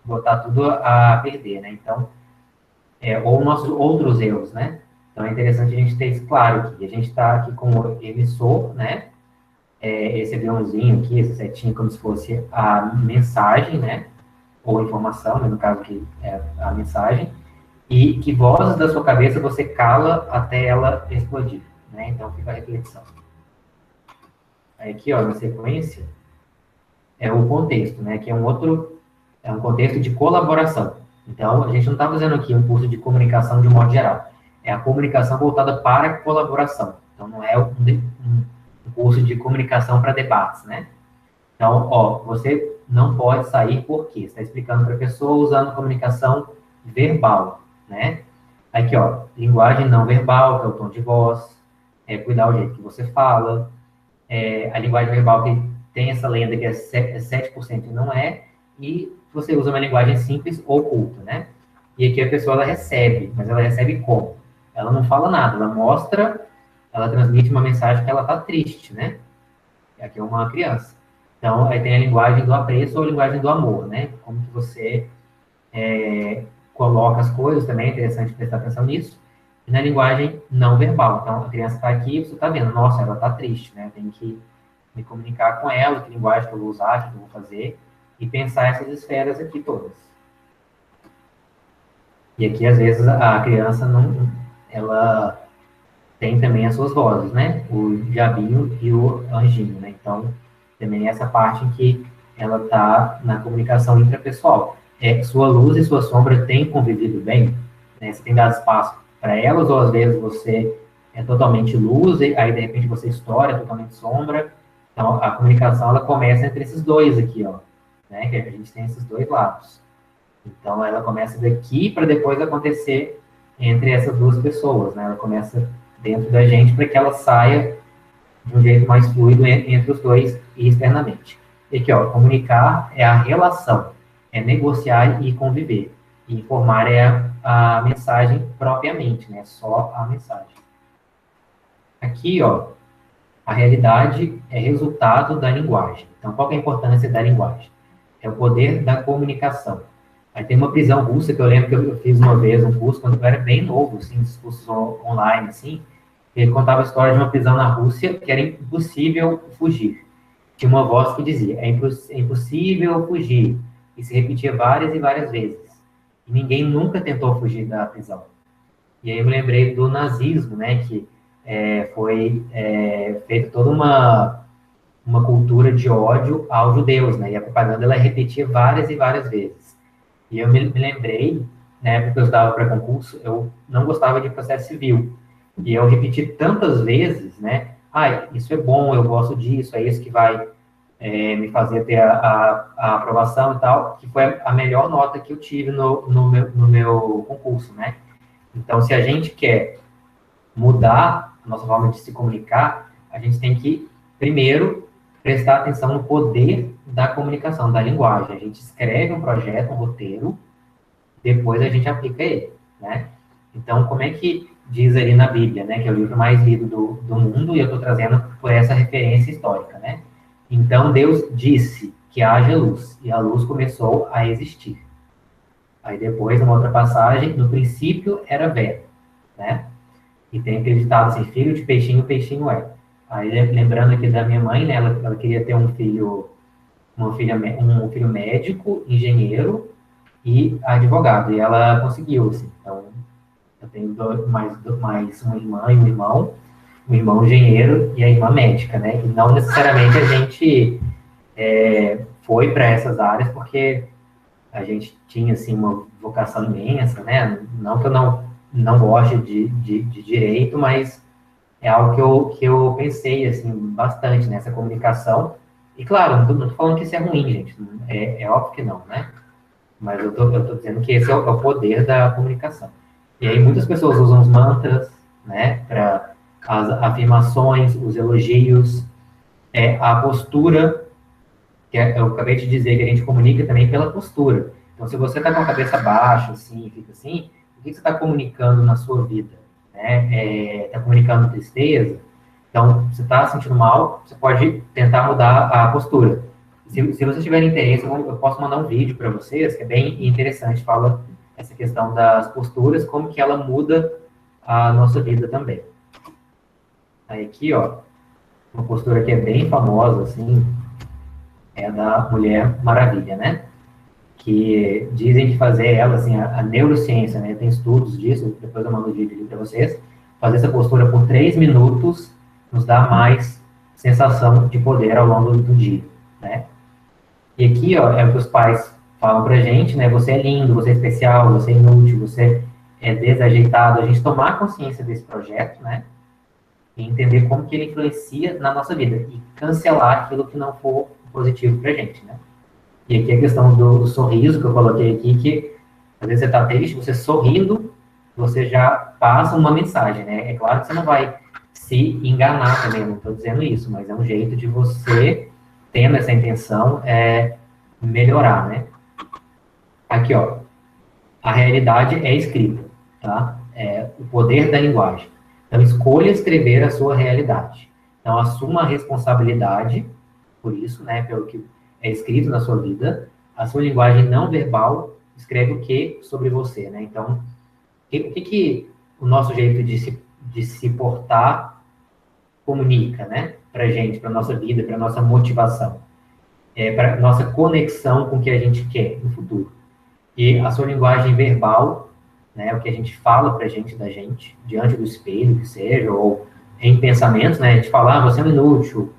botar tudo a perder, né? Então, ou nossos outros erros, né? Então, é interessante a gente ter isso claro aqui. A gente está aqui com o emissor, né? Esse aviãozinho aqui, essa setinha, como se fosse a mensagem, né? Ou a informação, né? No caso aqui, é a mensagem. E que vozes da sua cabeça você cala até ela explodir, né? Então, fica a reflexão. Aí aqui, ó, na sequência, é o contexto, né? Que é um contexto de colaboração. Então, a gente não está fazendo aqui um curso de comunicação de um modo geral. É a comunicação voltada para a colaboração. Então, não é um curso de comunicação para debates, né? Então, ó, você não pode sair por quê? Você está explicando para a pessoa usando comunicação verbal, né? Aqui, ó, linguagem não verbal, que é o tom de voz, cuidar do jeito que você fala, a linguagem verbal que tem essa lenda que é 7% e não é, e você usa uma linguagem simples ou culta, né? E aqui a pessoa, ela recebe, mas ela recebe como? Ela não fala nada, ela mostra, ela transmite uma mensagem que ela tá triste, né? Aqui é uma criança. Então, aí tem a linguagem do apreço ou a linguagem do amor, né? Como que você coloca as coisas, também é interessante prestar atenção nisso. E na linguagem não verbal. Então, a criança está aqui, você está vendo, nossa, ela está triste, né? Eu tenho que me comunicar com ela, que linguagem que eu vou usar, o que eu vou fazer, e pensar essas esferas aqui todas. E aqui, às vezes, a criança ela tem também as suas vozes, né? O diabinho e o anjinho, né? Então, também essa parte em que ela está na comunicação intrapessoal. Sua luz e sua sombra têm convivido bem, né? Você tem dado espaço para elas, ou às vezes você é totalmente luz, e aí de repente você estoura, é totalmente sombra. Então, a comunicação, ela começa entre esses dois aqui, ó, né? Que a gente tem esses dois lados. Então, ela começa daqui para depois acontecer entre essas duas pessoas, né? Ela começa dentro da gente para que ela saia de um jeito mais fluido entre os dois e externamente. E aqui, ó, comunicar é a relação, é negociar e conviver. E informar é a mensagem propriamente, né? Só a mensagem. Aqui, ó, a realidade é resultado da linguagem. Então, qual que é a importância da linguagem? É o poder da comunicação. Aí tem uma prisão russa, que eu lembro que eu fiz uma vez um curso, quando eu era bem novo, assim, esses cursos online, assim, ele contava a história de uma prisão na Rússia, que era impossível fugir. Tinha uma voz que dizia, é impossível fugir, e se repetia várias e várias vezes. E ninguém nunca tentou fugir da prisão. E aí eu me lembrei do nazismo, né, que foi feita toda uma cultura de ódio aos judeus, né, e a propaganda ela repetia várias e várias vezes. E eu me lembrei, né, porque eu estudava para concurso, eu não gostava de processo civil. E eu repeti tantas vezes, né, isso é bom, eu gosto disso, é isso que vai me fazer ter a aprovação e tal, que foi a melhor nota que eu tive no meu concurso, né. Então, se a gente quer mudar a nossa forma de se comunicar, a gente tem que, primeiro, prestar atenção no poder da comunicação, da linguagem. A gente escreve um projeto, um roteiro, depois a gente aplica ele, né? Então, como é que diz ali na Bíblia, né, que é o livro mais lido do mundo, e eu estou trazendo por essa referência histórica, né? Então, Deus disse que haja luz, e a luz começou a existir. Aí depois, numa outra passagem, no princípio era verbo, né? E tem acreditado assim, filho de peixinho, peixinho é. Aí, lembrando aqui da minha mãe, né, ela queria ter um filho médico, engenheiro e advogado, e ela conseguiu, assim. Então, eu tenho mais uma irmã e um irmão engenheiro e a irmã médica, né, e não necessariamente a gente foi para essas áreas porque a gente tinha, assim, uma vocação imensa, né, não que eu não goste de direito, mas é algo que eu pensei, assim, bastante nessa comunicação. E, claro, não estou falando que isso é ruim, gente. É óbvio que não, né? Mas eu tô dizendo que esse é o poder da comunicação. E aí muitas pessoas usam os mantras, né? Para as afirmações, os elogios, a postura, que eu acabei de dizer que a gente comunica também pela postura. Então, se você está com a cabeça baixa, assim, fica assim, o que você está comunicando na sua vida? Está comunicando tristeza, então, você está sentindo mal, você pode tentar mudar a postura. Se vocês tiverem interesse, eu posso mandar um vídeo para vocês, que é bem interessante, fala essa questão das posturas, como que ela muda a nossa vida também. Aí aqui, ó, uma postura que é bem famosa, assim, é a da Mulher Maravilha, né? Que dizem que fazer ela, assim, a neurociência, né? Tem estudos disso, depois eu mando o vídeo para vocês. Fazer essa postura por 3 minutos nos dá mais sensação de poder ao longo do dia, né? E aqui, ó, é o que os pais falam pra gente, né? Você é lindo, você é especial, você é inútil, você é desajeitado. A gente tomar consciência desse projeto, né? E entender como que ele influencia na nossa vida. E cancelar aquilo que não for positivo pra gente, né? E aqui a questão do sorriso, que eu coloquei aqui, que às vezes você tá triste, você sorrindo, você já passa uma mensagem, né? É claro que você não vai se enganar também, não estou dizendo isso, mas é um jeito de você, tendo essa intenção, melhorar, né? Aqui, ó, a realidade é escrita, tá? É o poder da linguagem. Então, escolha escrever a sua realidade. Então, assuma a responsabilidade por isso, né? Pelo que é escrito na sua vida. A sua linguagem não verbal escreve o que sobre você, né? Então, o que o nosso jeito de se portar comunica, né? Pra gente, pra nossa vida, pra nossa motivação. Pra nossa conexão com o que a gente quer no futuro. E a sua linguagem verbal, né? O que a gente fala pra gente, da gente, diante do espelho, que seja, ou em pensamentos, né? A gente fala, você é um inútil,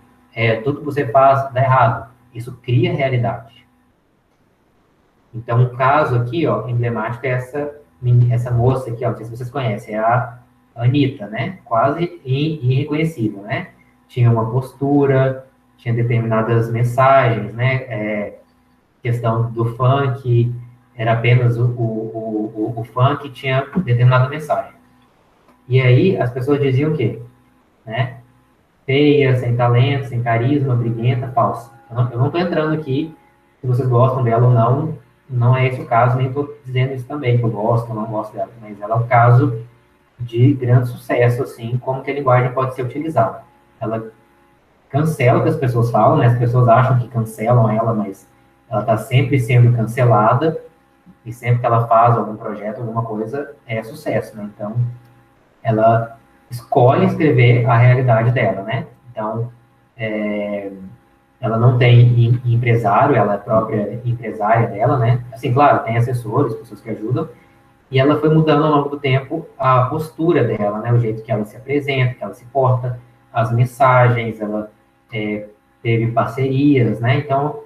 tudo que você faz dá errado. Isso cria realidade. Então, um caso aqui, ó, emblemático é essa moça aqui, ó, não sei se vocês conhecem, é a Anitta, né? Quase irreconhecível, né? Tinha uma postura, tinha determinadas mensagens, né? Questão do funk, era apenas o funk tinha determinada mensagem. E aí, as pessoas diziam o quê? Né? feia, sem talento, sem carisma, briguenta, falsa. Eu não estou entrando aqui se vocês gostam dela ou não, não é esse o caso, nem estou dizendo isso também, que eu gosto ou não gosto dela, mas ela é um caso de grande sucesso, assim, como que a linguagem pode ser utilizada. Ela cancela o que as pessoas falam, né? As pessoas acham que cancelam ela, mas ela está sempre sendo cancelada, e sempre que ela faz algum projeto, alguma coisa, é sucesso, né? Então, ela escolhe escrever a realidade dela, né? Então, ela não tem empresário, ela é a própria empresária dela, né? Assim, claro, tem assessores, pessoas que ajudam, e ela foi mudando ao longo do tempo a postura dela, né? O jeito que ela se apresenta, que ela se porta, as mensagens, ela teve parcerias, né? Então,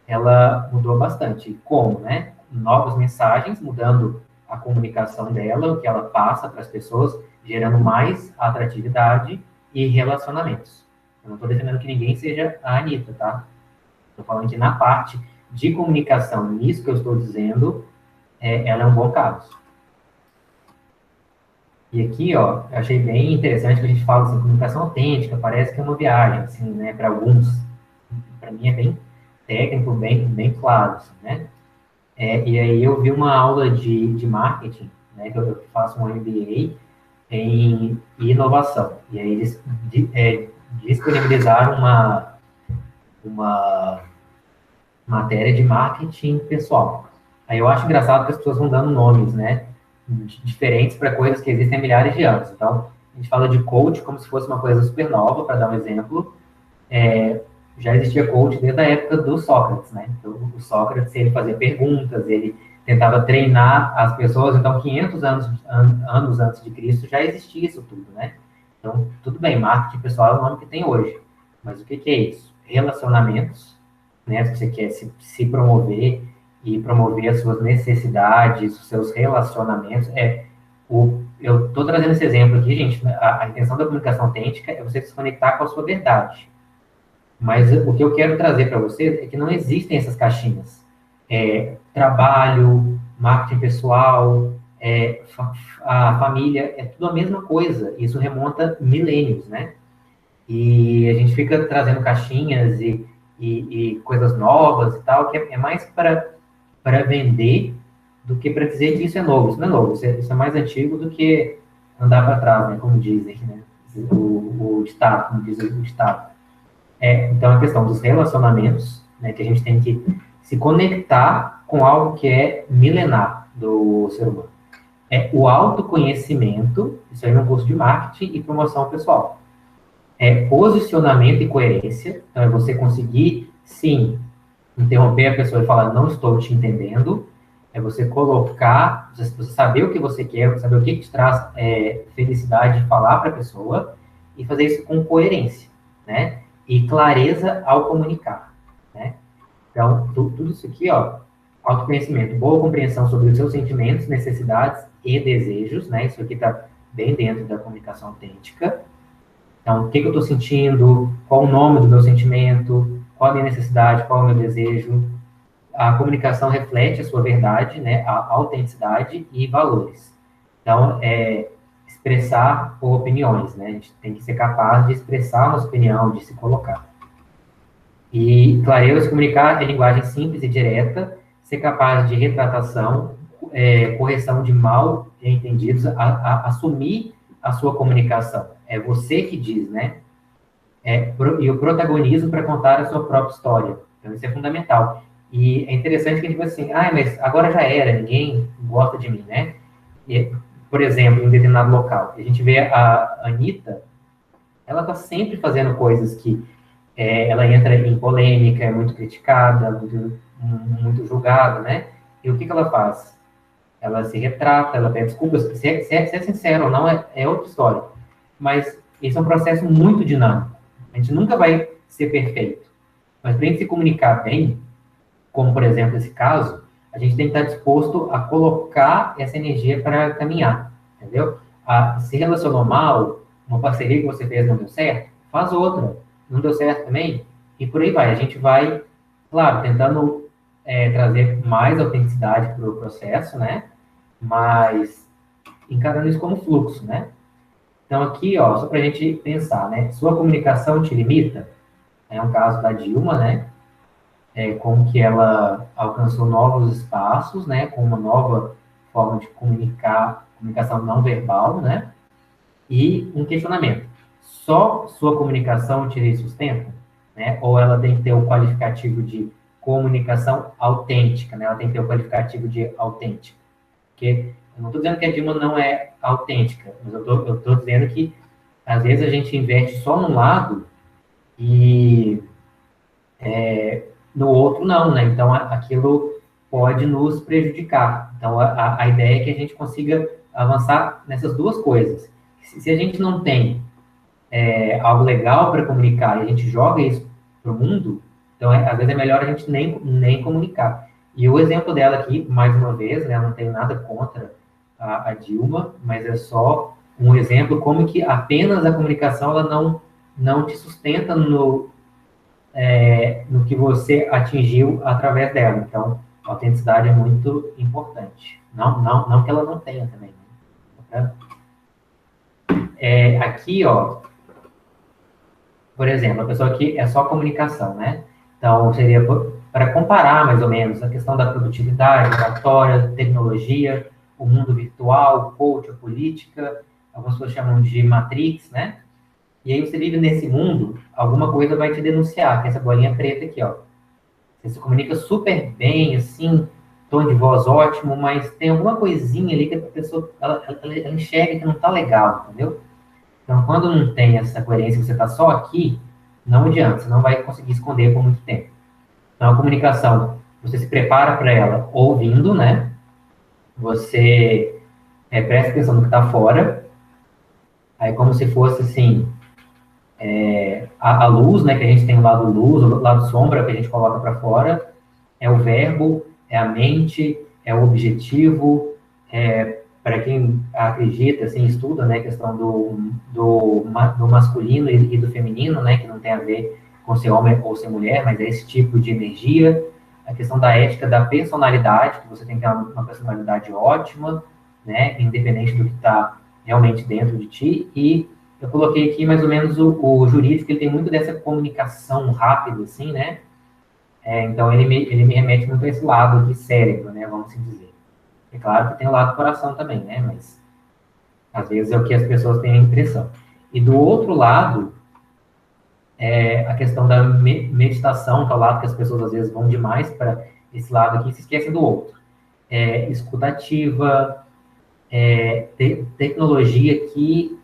ela mudou bastante. Como, né? Novas mensagens, mudando a comunicação dela, o que ela passa para as pessoas, gerando mais atratividade e relacionamentos. Eu não estou defendendo que ninguém seja a Anitta, tá? Estou falando que na parte de comunicação, nisso que eu estou dizendo, ela é um bom caso. E aqui, ó, eu achei bem interessante que a gente fala assim, comunicação autêntica, parece que é uma viagem, assim, né, para alguns. Para mim é bem técnico, bem claro, assim, né? E aí eu vi uma aula de marketing, né, que eu faço um MBA em inovação. E aí eles disponibilizaram uma matéria de marketing pessoal. Aí eu acho engraçado que as pessoas vão dando nomes, né, diferentes para coisas que existem há milhares de anos. Então, a gente fala de coach como se fosse uma coisa super nova, para dar um exemplo. Já existia coach desde a época do Sócrates, né? Então, o Sócrates, ele fazia perguntas, ele tentava treinar as pessoas. Então, 500 anos antes de Cristo já existia isso tudo, né? Então, tudo bem, marketing pessoal é o nome que tem hoje. Mas o que é isso? Relacionamentos, né? Se você quer se promover e promover as suas necessidades, os seus relacionamentos. Eu estou trazendo esse exemplo aqui, gente. A intenção da comunicação autêntica é você se conectar com a sua verdade. Mas o que eu quero trazer para vocês é que não existem essas caixinhas. Trabalho, marketing pessoal, a família, é tudo a mesma coisa. Isso remonta milênios, né? E a gente fica trazendo caixinhas e coisas novas e tal, que é mais para vender do que para dizer que isso é novo. Isso não é novo, isso é mais antigo do que andar para trás, né? Como dizem, né? O Estado, como diz o Estado. Então, a questão dos relacionamentos, né, que a gente tem que se conectar com algo que é milenar do ser humano. O autoconhecimento, isso aí no curso de marketing e promoção pessoal. Posicionamento e coerência, então é você conseguir, sim, interromper a pessoa e falar, não estou te entendendo, é você colocar, você saber o que você quer, saber o que te traz felicidade de falar para a pessoa e fazer isso com coerência, né? E clareza ao comunicar, né? Então, tudo isso aqui, ó, autoconhecimento, boa compreensão sobre os seus sentimentos, necessidades e desejos, né? Isso aqui está bem dentro da comunicação autêntica. Então, o que eu estou sentindo, qual o nome do meu sentimento, qual a minha necessidade, qual o meu desejo. A comunicação reflete a sua verdade, né? A autenticidade e valores. Então, expressar por opiniões, né? A gente tem que ser capaz de expressar a nossa opinião, de se colocar. E clareza se comunicar é linguagem simples e direta, ser capaz de retratação, correção de mal entendidos, assumir a sua comunicação. É você que diz, né? E o protagonismo para contar a sua própria história. Então, isso é fundamental. E é interessante que a gente vai assim, mas agora já era, ninguém gosta de mim, né? Por exemplo, em um determinado local, a gente vê a Anitta, ela está sempre fazendo coisas que ela entra em polêmica, é muito criticada, muito julgada, né? E o que ela faz? Ela se retrata, ela pede desculpas, se é sincero ou não, é outra história. Mas esse é um processo muito dinâmico. A gente nunca vai ser perfeito. Mas para a gente se comunicar bem, como por exemplo esse caso, a gente tem que estar disposto a colocar essa energia para caminhar, entendeu? Se relacionou mal, uma parceria que você fez não deu certo, faz outra. Não deu certo também? E por aí vai. A gente vai, claro, tentando trazer mais autenticidade para o processo, né? Mas encarando isso como fluxo, né? Então, aqui, ó, só para a gente pensar, né? Sua comunicação te limita? É um caso da Dilma, né? Como que ela alcançou novos espaços, né? Com uma nova forma de comunicação não verbal, né? E um questionamento. Só sua comunicação te sustenta? Né? Ou ela tem que ter o qualificativo de comunicação autêntica, né? Ela tem que ter o qualificativo de autêntica. Porque eu não estou dizendo que a Dilma não é autêntica, mas eu estou dizendo que, às vezes, a gente investe só num lado e no outro não, né? Então, aquilo pode nos prejudicar. Então, a ideia é que a gente consiga avançar nessas duas coisas. Se a gente não tem algo legal para comunicar e a gente joga isso para o mundo, então, às vezes, é melhor a gente nem comunicar. E o exemplo dela aqui, mais uma vez, né, eu não tenho nada contra a Dilma, mas é só um exemplo como que apenas a comunicação ela não te sustenta no que você atingiu através dela. Então, a autenticidade é muito importante. Não que ela não tenha também. Né? Aqui, ó, por exemplo, a pessoa aqui é só comunicação, né? Então, seria para comparar, mais ou menos, a questão da produtividade, oratória, tecnologia, o mundo virtual, o coach, a política, algumas pessoas chamam de Matrix, né? E aí você vive nesse mundo, alguma coisa vai te denunciar, que é essa bolinha preta aqui, ó. Você se comunica super bem, assim, tom de voz ótimo, mas tem alguma coisinha ali que a pessoa, ela enxerga que não tá legal, entendeu? Então, quando não tem essa coerência, você tá só aqui, não adianta, você não vai conseguir esconder por muito tempo. Então, a comunicação, você se prepara para ela ouvindo, né? Você presta atenção no que está fora, aí como se fosse, assim, a luz, né? Que a gente tem o lado luz, o lado sombra que a gente coloca para fora, é o verbo, é a mente, é o objetivo, para quem acredita, assim, estuda, né? A questão do masculino e do feminino, né? Que não tem a ver com ser homem ou ser mulher, mas é esse tipo de energia. A questão da ética, da personalidade, que você tem que ter uma personalidade ótima, né, independente do que está realmente dentro de ti. E eu coloquei aqui mais ou menos o jurídico, ele tem muito dessa comunicação rápida, assim, né? Então, ele me remete muito a esse lado de cérebro, né, vamos assim dizer. É claro que tem o lado do coração também, né, mas às vezes é o que as pessoas têm a impressão. E do outro lado, a questão da meditação, que é o lado que as pessoas às vezes vão demais para esse lado aqui e se esquecem do outro. Escutativa, tecnologia que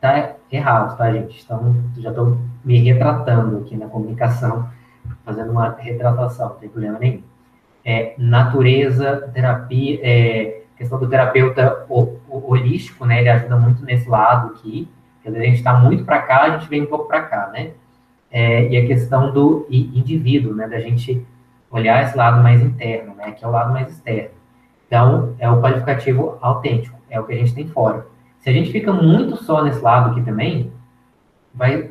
tá errado, tá, gente? Então, já estou me retratando aqui na comunicação, fazendo uma retratação, não tem problema nenhum. Natureza, terapia, questão do terapeuta holístico, né? Ele ajuda muito nesse lado aqui. Quer dizer, a gente está muito para cá, a gente vem um pouco para cá, né? E a questão do indivíduo, né? Da gente olhar esse lado mais interno, né? Que é o lado mais externo. Então, é o qualificativo autêntico, é o que a gente tem fora. Se a gente fica muito só nesse lado aqui também, vai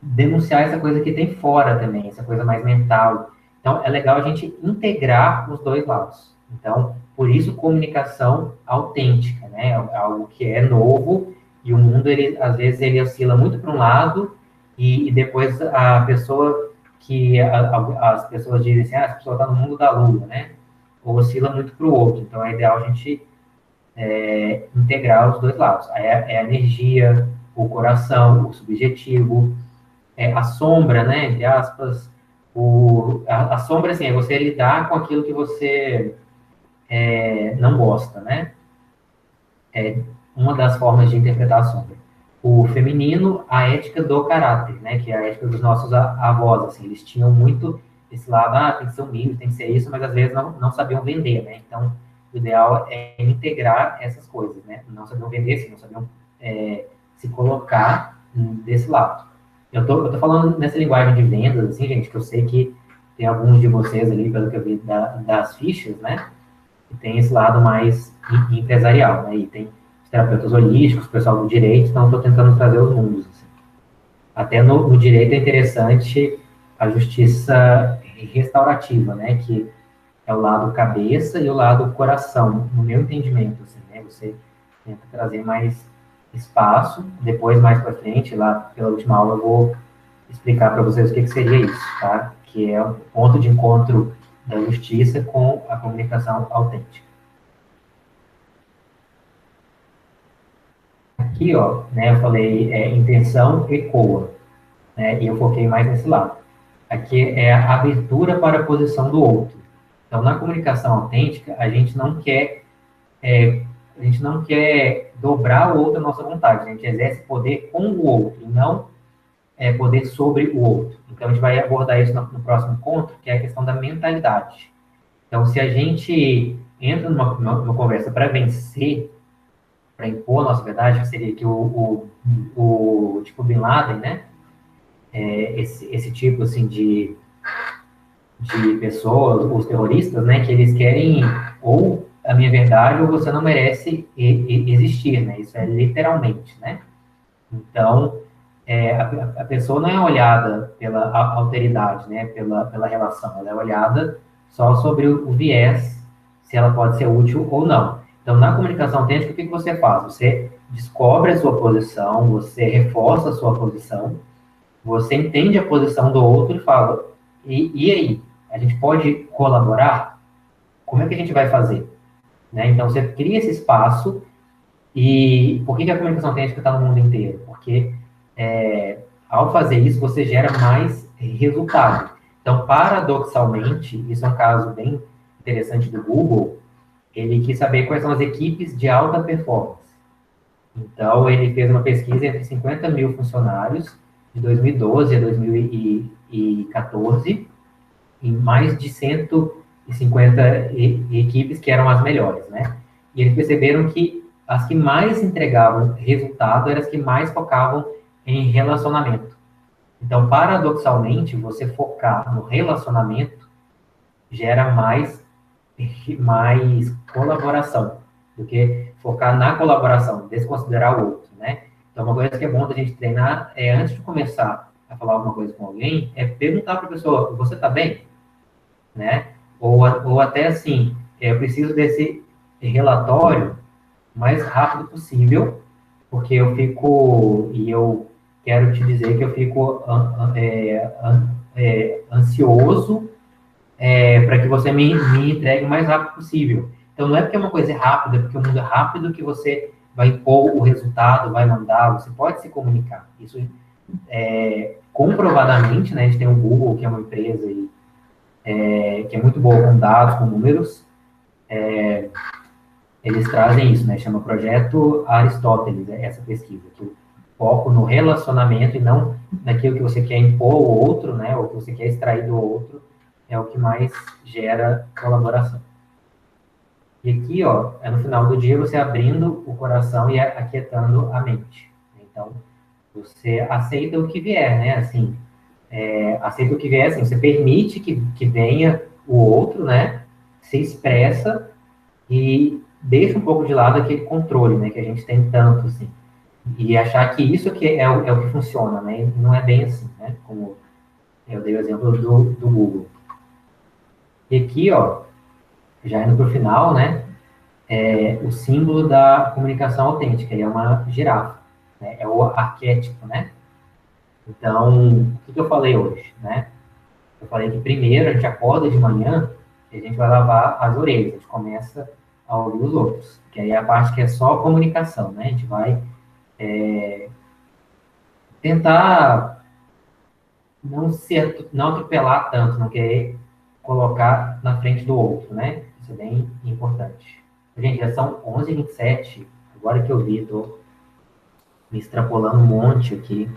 denunciar essa coisa que tem fora também, essa coisa mais mental. Então, é legal a gente integrar os dois lados. Então, por isso, comunicação autêntica, né? É algo que é novo. E o mundo, às vezes, ele oscila muito para um lado e depois a pessoa as pessoas dizem assim, a pessoa está no mundo da lua, né? Ou oscila muito para o outro. Então, é ideal a gente integrar os dois lados. A energia, o coração, o subjetivo, a sombra, né? Entre aspas. A sombra, assim, é você lidar com aquilo que você não gosta, né? Uma das formas de interpretar a sombra. O feminino, a ética do caráter, né? Que é a ética dos nossos avós, assim. Eles tinham muito esse lado, tem que ser humilde, tem que ser isso, mas às vezes não sabiam vender, né? Então, o ideal é integrar essas coisas, né? Não sabiam vender, sim, não sabiam se colocar desse lado. Eu tô falando nessa linguagem de vendas, assim, gente, que eu sei que tem alguns de vocês ali, pelo que eu vi das fichas, né? Que tem esse lado mais empresarial, né? E tem terapeutas holísticos, pessoal do direito, então estou tentando trazer os mundos. Assim. Até no direito é interessante a justiça restaurativa, né, que é o lado cabeça e o lado coração, no meu entendimento, assim, né, você tenta trazer mais espaço. Depois, mais para frente, lá pela última aula, eu vou explicar para vocês o que seria isso, tá? Que é o ponto de encontro da justiça com a comunicação autêntica. Aqui, ó, né, eu falei intenção ecoa, né, e eu foquei mais nesse lado. Aqui é a abertura para a posição do outro. Então, na comunicação autêntica, a gente não quer dobrar o outro à nossa vontade, a gente exerce poder com o outro, e não poder sobre o outro. Então, a gente vai abordar isso no próximo encontro, que é a questão da mentalidade. Então, se a gente entra numa conversa para vencer, para impor a nossa verdade, que seria que o tipo Bin Laden, né? Esse tipo, assim, de pessoas, os terroristas, né? Que eles querem ou a minha verdade ou você não merece existir, né? Isso é literalmente, né? Então, a pessoa não é olhada pela alteridade, né? Pela relação, ela é olhada só sobre o viés, se ela pode ser útil ou não. Então, na comunicação autêntica, o que você faz? Você descobre a sua posição, você reforça a sua posição, você entende a posição do outro e fala, e aí? A gente pode colaborar? Como é que a gente vai fazer? Né? Então, você cria esse espaço. E por que a comunicação autêntica está no mundo inteiro? Porque ao fazer isso, você gera mais resultado. Então, paradoxalmente, isso é um caso bem interessante do Google, ele quis saber quais são as equipes de alta performance. Então, ele fez uma pesquisa entre 50 mil funcionários, de 2012 a 2014, em mais de 150 equipes que eram as melhores, né? E eles perceberam que as que mais entregavam resultado eram as que mais focavam em relacionamento. Então, paradoxalmente, você focar no relacionamento gera mais colaboração do que focar na colaboração, desconsiderar o outro, né? Então, uma coisa que é bom da gente treinar é, antes de começar a falar alguma coisa com alguém, é perguntar para a pessoa, você está bem? Né? Ou até assim, eu preciso desse relatório o mais rápido possível, porque eu quero te dizer que eu fico ansioso para que você me entregue o mais rápido possível. Então, não é porque é uma coisa rápida, é porque o mundo é rápido que você vai impor o resultado, vai mandar, você pode se comunicar. Isso comprovadamente, né? A gente tem o Google, que é uma empresa que é muito boa com dados, com números, eles trazem isso, né? Chama Projeto Aristóteles, essa pesquisa, que o foco no relacionamento e não naquilo que você quer impor ao outro, né? Ou que você quer extrair do outro, é o que mais gera colaboração. E aqui, ó, no final do dia, você abrindo o coração e aquietando a mente. Então, você aceita o que vier, né? Assim, aceita o que vier, assim, você permite que venha o outro, né? Se expressa e deixa um pouco de lado aquele controle, né? Que a gente tem tanto, assim. E achar que isso aqui é o que funciona, né? Não é bem assim, né? Como eu dei o exemplo do Google. E aqui, ó, já indo para o final, né? O símbolo da comunicação autêntica, é uma girafa, né? É o arquétipo, né? Então, o que eu falei hoje, né? Eu falei que primeiro a gente acorda de manhã e a gente vai lavar as orelhas, a gente começa a ouvir os outros, que aí é a parte que é só comunicação, né? A gente vai tentar não atropelar tanto, não querer colocar na frente do outro, né? Isso é bem importante. Gente, já são 11h27, agora que eu vi, tô me extrapolando um monte aqui.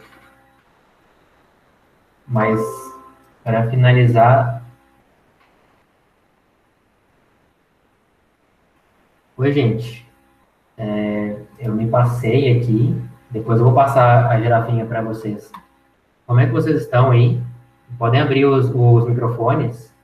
Mas, para finalizar... Oi, gente. Eu me passei aqui, depois eu vou passar a girafinha para vocês. Como é que vocês estão aí? Podem abrir os microfones?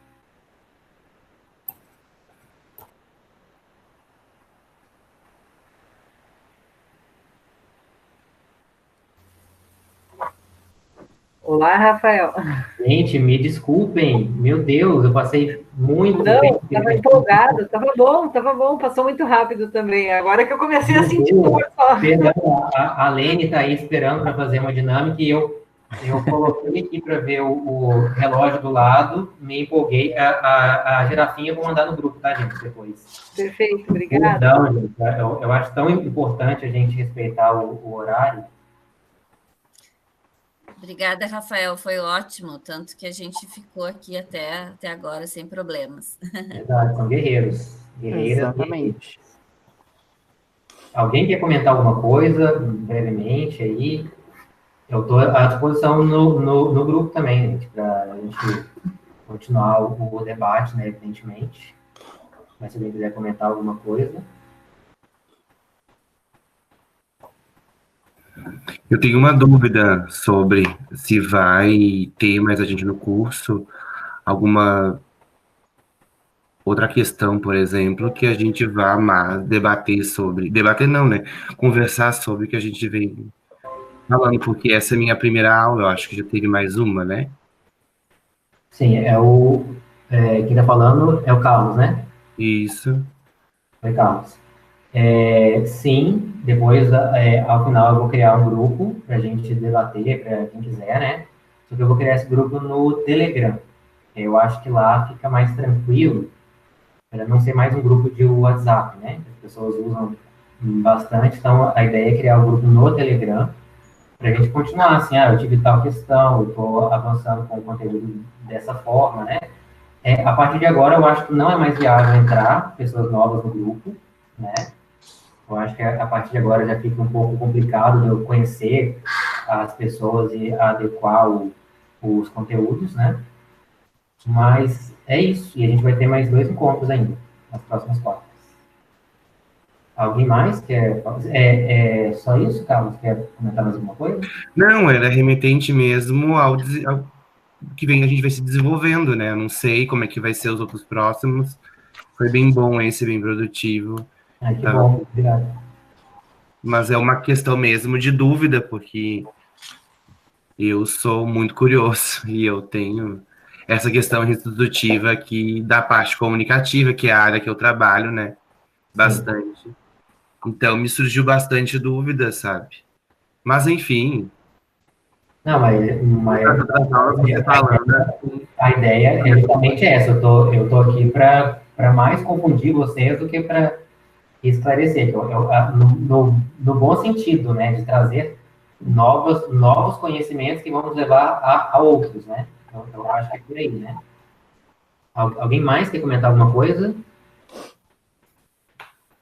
Olá, Rafael. Gente, me desculpem. Meu Deus, eu passei muito Não, tempo. estava empolgado, estava bom, passou muito rápido também. Agora que eu comecei a sentir dor só. Perdão, a Lene está aí esperando para fazer uma dinâmica e eu coloquei aqui para ver o relógio do lado, me empolguei. A girafinha eu vou mandar no grupo, tá, gente, depois. Perfeito, obrigada. Perdão, gente, eu acho tão importante a gente respeitar o horário. Obrigada, Rafael, foi ótimo, tanto que a gente ficou aqui até agora sem problemas. Verdade, são guerreiros. Guerreiras. Exatamente. Alguém quer comentar alguma coisa, brevemente, aí? Eu estou à disposição no grupo também, gente, para a gente continuar o debate, né, evidentemente. Mas se alguém quiser comentar alguma coisa. Eu tenho uma dúvida sobre se vai ter mais a gente no curso, alguma outra questão, por exemplo, que a gente vá mais debater sobre, debater não, né? Conversar sobre o que a gente vem falando, porque essa é a minha primeira aula, eu acho que já teve mais uma, né? Sim, quem está falando é o Carlos, né? Isso. Oi, Carlos. Sim, depois, ao final, eu vou criar um grupo para a gente debater, para quem quiser, né? Só que eu vou criar esse grupo no Telegram. Eu acho que lá fica mais tranquilo, para não ser mais um grupo de WhatsApp, né? As pessoas usam bastante, então a ideia é criar um grupo no Telegram, para a gente continuar, assim, eu tive tal questão, eu estou avançando com o conteúdo dessa forma, né? A partir de agora, eu acho que não é mais viável entrar pessoas novas no grupo, né? Eu acho que a partir de agora já fica um pouco complicado de eu conhecer as pessoas e adequar os conteúdos, né? Mas é isso, e a gente vai ter mais 2 encontros ainda, nas próximas quartas. Alguém mais quer? Só isso, Carlos? Quer comentar mais alguma coisa? Não, era remetente mesmo ao que a gente vai se desenvolvendo, né? Eu não sei como é que vai ser os outros próximos. Foi bem bom esse, bem produtivo. Que bom, obrigado. Mas é uma questão mesmo de dúvida, porque eu sou muito curioso e eu tenho essa questão restitutiva aqui da parte comunicativa, que é a área que eu trabalho, né? Bastante. Sim. Então, me surgiu bastante dúvida, sabe? Mas, enfim... Não, mas a ideia é justamente essa. Eu tô aqui para mais confundir vocês do que para esclarecer. No bom sentido, né? De trazer novos conhecimentos que vamos levar a outros, né? Eu acho que é por aí, né? Alguém mais quer comentar alguma coisa?